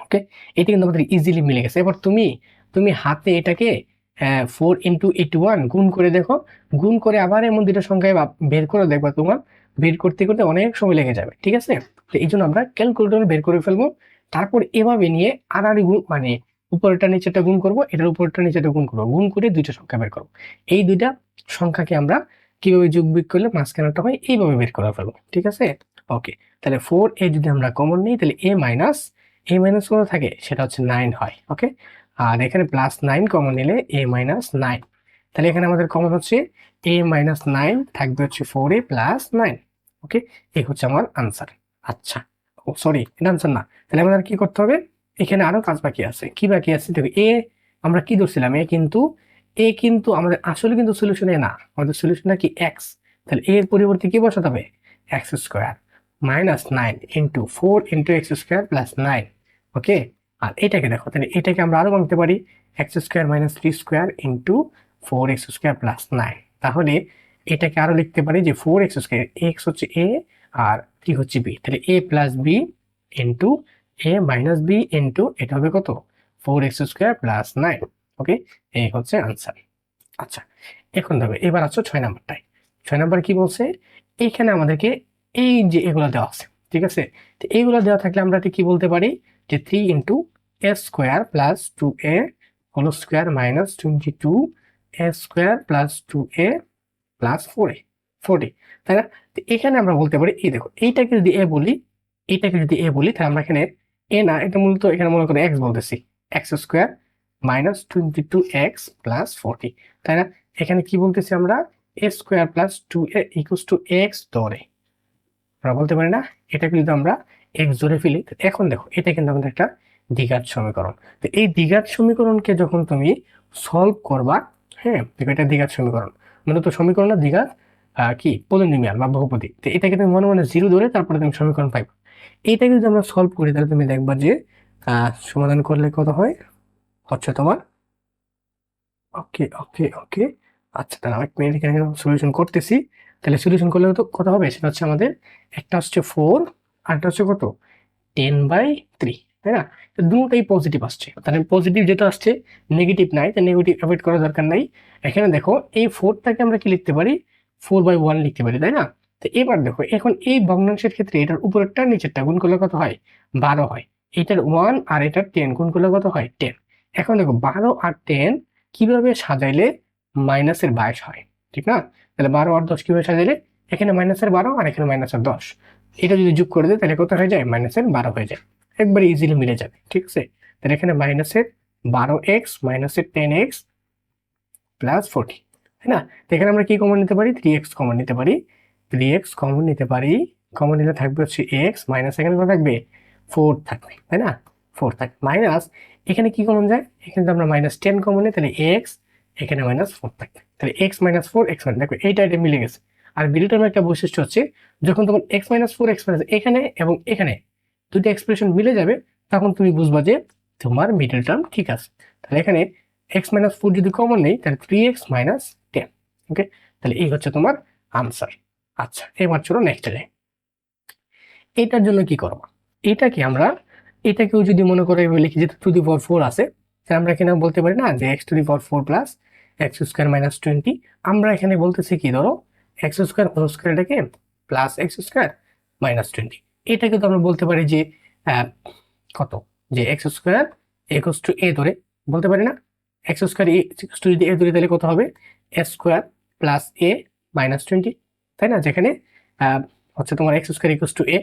ওকে, এটা কিন্তু আমাদের ইজিলি মিলে গেছে। এবার তুমি তুমি হাতে এটাকে 4 × 81 গুণ করে দেখো, গুণ করে আবার এমন দুটো সংখ্যায় বের করে দেখবা, তোমার বের করতে করতে অনেক সময় লেগে যাবে। ঠিক আছে, তো এই জন্য আমরা ক্যালকুলেটর বের করে ফেলবো, তারপর এভাবে নিয়ে আর গুণ মানে উপরেরটা নিচেরটা গুণ করবো, এটার উপরেরটা নিচেরটা গুণ করবো, গুণ করে দুইটা সংখ্যা বের করবো। এই দুইটা সংখ্যাকে আমরা কিভাবে যোগ বিয়োগ করলে মাঝখানেটা হয় এইভাবে বের করে ফেলবো। ঠিক আছে, ওকে। তাহলে 4a যদি আমরা কমন নিই তাহলে a মাইনাস কত থাকে, সেটা হচ্ছে 9 হয়। ওকে, আর এখানে +9 কমন নিলে a-9, তাহলে এখানে আমাদের কমন হচ্ছে a-9 থাকবে হচ্ছে 4a + 9। ওকে, এই হচ্ছে আমার আনসার। আচ্ছা, ও সরি, এটা আনসার না। তাহলে আমাদের কি করতে হবে, এখানে আরো কাজ বাকি আছে। কি বাকি আছে দেখো, আমরা কি ধরছিলাম, কিন্তু আমাদের আসলে কিন্তু সলিউশনে না, আমাদের সলিউশনটা কি এক্স। তাহলে এর পরিবর্তে কি বসাতে হবে, x² -9 × 4 × x² + 9। ওকে, আর এটাকে দেখো, তাহলে এটাকে আমরা আরো ভাঙতে পারি, x² - 3² × 4x² + 9। তাহলে এটাকে আরো লিখতে পারি যে 4x², x হচ্ছে a আর 3 হচ্ছে b, তাহলে a + b × a - b × এটা হবে কত, 4x² + 9। ওকে, এই হচ্ছে আনসার। আচ্ছা, এখন দেখো, এবার আছো 6 নাম্বারটায়। 6 নাম্বার কি বলছে, এইখানে আমাদেরকে এই যে এগুলো দেওয়া আছে, ঠিক আছে, তো এইগুলো দেওয়া থাকলে আমরা কি বলতে পারি যে 3 × a² + 2a² - 22 a² + 2a + 4a 40, তাই না? তো এখানে আমরা বলতে পারি, এই দেখো, এইটাকে যদি a বলি, তাহলে আমরা এখানে a না, এটা মূলত এখানে মনে করো x বলতেছি, x² - 22x + 40, তাই না? এখানে কি বলতেছি আমরা, a² + 2a = x ধরে আমরা বলতে পারি না, এটাকে যদি আমরা x ধরে ফেলি। এখন দেখো, এটা কিন্তু আমাদের একটা দ্বিঘাত সমীকরণ। তো এই দ্বিঘাত সমীকরণকে যখন তুমি সলভ করবা, হ্যাঁ দেখো, এটা দ্বিঘাত সমীকরণ, মূলত সমীকরণ না, দ্বিঘাত কি পলিনোমিয়াল বা বহুপদী। তো এটাকে তুমি মনে মনে 0 ধরে তারপরে তুমি সমীকরণ পাইবা। এইটাকে যদি আমরা সলভ করি তাহলে তুমি দেখবা যে সমাধান করলে কত হয়, হচ্ছে তোমার, ওকে ওকে ওকে, আচ্ছা দাঁড়াও 1 মিনিট, এখানে সলিউশন করতেছি। তাহলে সলিউশন করলে তো কত হবে, সেটা হচ্ছে আমাদের একটা হচ্ছে 4 আর একটা হচ্ছে কত, 10/3, তাই না? তো দুটোই পজিটিভ আসছে, তাহলে পজিটিভ যেটা আসছে, নেগেটিভ নাই, তো নেগেটিভ অ্যাভয়েড করার দরকার নাই। এখানে দেখো, এই 4টাকে আমরা কি লিখতে পারি, 4/1 লিখতে পারি, তাই না? তো এবার দেখো, এখন এই ভগ্নাংশের ক্ষেত্রে এটার উপরেরটা নিচেরটা গুণ করলে কত হয়, 12 হয়। এটার 1 আর এটার 10 গুণ করলে কত হয়, 10। এখন দেখো, 12 আর 10 কিভাবে সাজাইলে মাইনাসের 22 হয়, ঠিক না? তাহলে 12 আর 10 কিভাবে সাজাইলে, এখানে -12 আর এখানে -10, এটা যদি যোগ করে দেয় তাহলে কত হয়ে যায়, -12 হয়ে যায়, একবারে ইজিলি মিলে যাবে। ঠিক আছে, তাহলে এখানে -12x -10x + 40, তাই না? তো এখানে আমরা কি কমন নিতে পারি, 3x কমন নিতে পারি, 3x কমন নিতে পারি। কমন নিলে থাকবে হচ্ছে x মাইনাস, এখানে কত থাকবে, 4 থাকবে, তাই না? 4 থাকবে মাইনাস, এখানে কি কমন যায়, এখানে তো আমরা -10 কমন নিই, তাহলে x, এখানে -4 থাকবে, তাহলে x - 4 x মানে, দেখো এইটা এটা মিলে গেছে। আর মিডল টার্মের একটা বৈশিষ্ট্য হচ্ছে, যখন তোমার x - 4 x এখানে এবং এখানে দুটো এক্সপ্রেশন মিলে যাবে, তখন তুমি বুঝবা যে তোমার মিডল টার্ম ঠিক আছে। তাহলে এখানে x - 4 যদি কমন নেই তাহলে 3x - 10। ওকে, তাহলে এই হচ্ছে তোমার আনসার। আচ্ছা, এবার চলো নেক্সটে যাই। এটার জন্য কি করব, এটাকেও যদি মনে করে লিখি যে 2^4 আছে, তাহলে আমরা এখানে বলতে পারি না যে x⁴ প্লাস x² - 20। আমরা এখানে বলতেছি কি, ধরো x² হোল স্কয়ার, এটাকে প্লাস x² - 20, এটাকে তো আমরা বলতে পারি যে কত, যে x² a ধরে বলতে পারি না, x² যদি a ধরে তাহলে কত হবে, a² + a - 20, তাই না? যেখানে হচ্ছে তোমার x² a,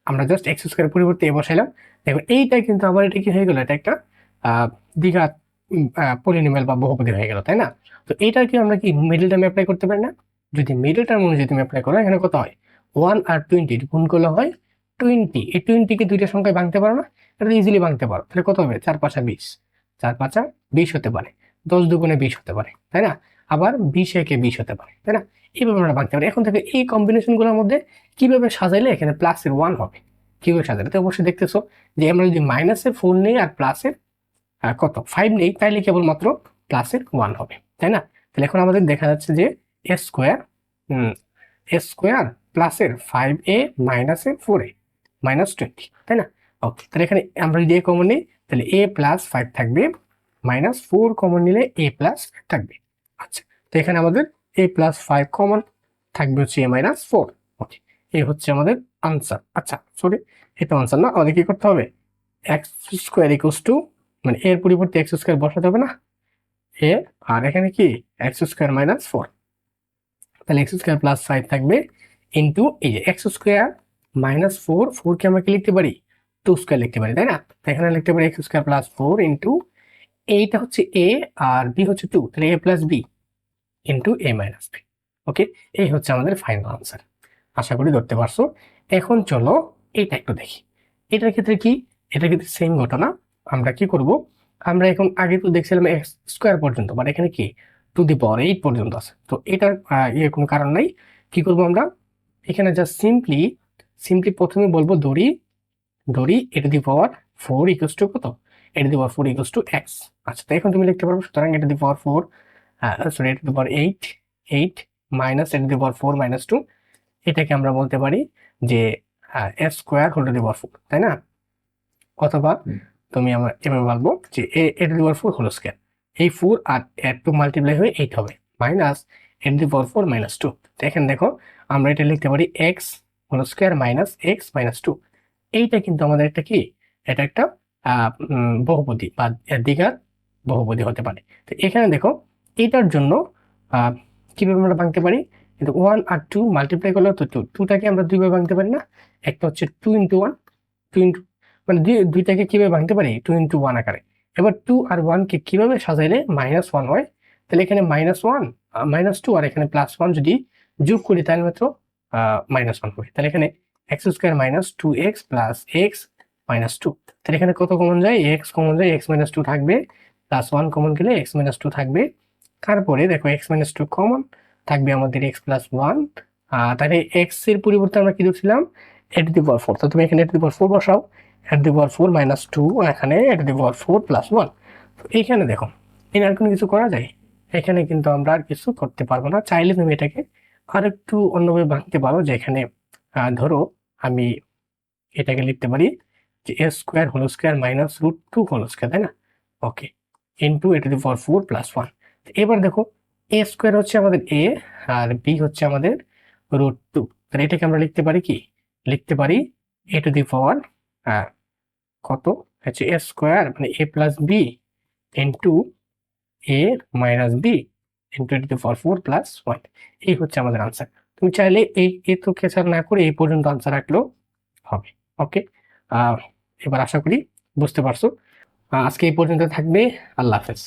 আমরা জাস্ট x² পরিবর্তে a বসাইলাম। দেখো, এইটা কিন্তু আবার এটা কি হয়ে গেল, এটা একটা দ্বিঘাত পলিনোমিয়াল বা বহুপদী হয়ে গেল, তাই না? তো এইটার কি আমরা কি মিডল টার্মে অ্যাপ্লাই করতে পারি না? যদি মিডল টার্ম অনুযায়ী তুমি অ্যাপ্লাই করো, এখানে কত হয়, 1 আর 20 গুণ করলে হয় 20। এই 20 কে দুইটা সংখ্যায় ভাঙতে পারো না, এটা ইজিলি ভাঙতে পারো। তাহলে কত হবে, 4 × 5 = 20, 4 × 5 = 20 হতে পারে, 10 × 2 = 20 হতে পারে, তাই না? আবার 20 × 1 = 20 হতে পারে, তাই না? এইভাবে আমরা ভাঙতে পারি। এখন থেকে এই কম্বিনেশন গুলোর মধ্যে কিভাবে সাজাইলে এখানে প্লাসের 1 হবে, কিভাবে সাজালে, তো অবশ্যই দেখতেছো যে আমরা যদি -4 নেই আর +4 কত 5 নেই, তাইলে কেবলমাত্র প্লাসের 1 হবে, তাই না? তাহলে এখন আমাদের দেখা যাচ্ছে যে এ স্কোয়ার প্লাসের 5a মাইনাসের 4a -20, তাই না? ওকে, তাহলে এখানে আমরা যদি a কমন নিই তাহলে a প্লাস 5 থাকবে, -4 কমন নিলে a প্লাস থাকবে। আচ্ছা, তো এখানে আমাদের a প্লাস 5 কমন থাকবে হচ্ছে a মাইনাস 4। ওকে, এই হচ্ছে আমাদের আনসার। আচ্ছা সরি, এটা আনসার না, আমাদের কি করতে হবে, এক্স স্কোয়ার ইকুয়ালস টু, মানে এর পরিবর্তে এক্স স্কোয়ার বসাতে হবে না, এ, আর এখানে কি এক্স স্কোয়ার মাইনাস 4, তাহলে এক্স স্কোয়ার প্লাস 5 থাকবে ইন্টু এই যে এক্স স্কোয়ার -4, 4 কে আমরা কি লিখতে পারি, 2 স্কোয়ার লিখতে পারি, তাই না? তো এখানে লিখতে পারি এক্স স্কোয়ার প্লাস 4 ইন্টু, এইটা হচ্ছে এ আর বি হচ্ছে 2, তাহলে a plus B into A minus b. ওকে, এই হচ্ছে আমাদের ফাইনাল আনসার। আশা করি ধরতে পারছো। এখন চলো এটা একটু দেখি। এটার ক্ষেত্রে কি, এটার ক্ষেত্রে সেম ঘটনা। আমরা কি করব, আমরা এখন আগে তো দেখছিলাম এক্স স্কোয়ার পর্যন্ত, বাট এখানে কি টু দি পাওয়ার 8 পর্যন্ত আছে, তো এটার কোনো কারণ নাই। কি করব আমরা, এখানে জাস্ট সিম্পলি প্রথমে বলবো ধরি a to the power 4 equals to কত, a to the power 4 equals to x. আচ্ছা, তো এখন তুমি লিখতে পারবো, সুতরাং a to the power 4 sorry a to the power 8 minus a to the power 4 minus 2, এটাকে আমরা বলতে পারি যে এ square whole to the power 4, তাই না? অথবা তুমি আমরা এভাবে বলবো যে a to the power 4 whole square, এই 4 আর 2 মাল্টিপ্লাই হয়ে 8 হবে, minus a to the power 4 minus 2। তো এখানে দেখো আমরা এটা লিখতে পারি x whole square minus x minus 2। এইটা কিন্তু আমাদের একটা কি, এটা একটা বহুপদী বা দ্বিঘাত বহুপদী হতে পারে। তো এখানে দেখো এটার জন্য আহ, কিভাবে আমরা ভাঙতে পারি, কিন্তু 1 আর 2 মাল্টিপ্লাই করলে তো 2টাকে আমরা দুইভাবে ভাঙতে পারি না, একটা হচ্ছে 2 ইন্টু 1, 2 ইন্টু, মানে দুইটাকে কিভাবে ভাঙতে পারি 2 ইন্টু 1 আকারে। এবার 2 আর 1 কে কিভাবে সাজাইলে -1 হয়, তাহলে এখানে -1 -2 আর এখানে +1 যদি যোগ করি তাহলে মাত্র -1 হবে। তাহলে এখানে x square minus 2x plus x minus 2, তাহলে এখানে কত কমন যায়, এক্স কমন যায়, এক্স মাইনাস 2 থাকবে, +1 কমন গেলে এক্স মাইনাস 2 থাকবে। তারপরে দেখো এক্স মাইনাস 2 কমন থাকবে আমাদের এক্স প্লাস 1, তাহলে এক্স এর পরিবর্তে আমরা কি ধরছিলাম এ টু দি পাওয়ার 4, তো তুমি এখানে এ টু দি পাওয়ার 4 বসাও, এ টু দি পাওয়ার 4 মাইনাস 2, এখানে এ টু দি পাওয়ার 4 প্লাস 1। তো এইখানে দেখো এখানে আর কোনো কিছু করা যায়, এখানে কিন্তু আমরা আর কিছু করতে পারবো না। চাইলে তুমি এটাকে আর একটু অন্যভাবে ভাঙতে পারো, যে এখানে ধরো আমি এটাকে লিখতে পারি যে এ square whole square minus √2 whole square, তাই না? Okay, into a to the power 4 plus 1। এবার দেখো এ স্কোয়ার হচ্ছে আমাদের এ আর বি হচ্ছে আমাদের √2, তাহলে এটাকে আমরা লিখতে পারি কি, লিখতে পারি এ টু দি পাওয়ার কত হচ্ছে এ স্কোয়ার মানে a plus B into A minus b into a to the power 4 plus 1। এই হচ্ছে আমাদের আনসার। তুমি চাইলে এই তো খেচার না করে এই পর্যন্ত আনসার রাখলেও হবে। ওকে, এবার আশা করি বুঝতে পারছো। আজকে এই পর্যন্ত থাকবে। আল্লাহ হাফেজ।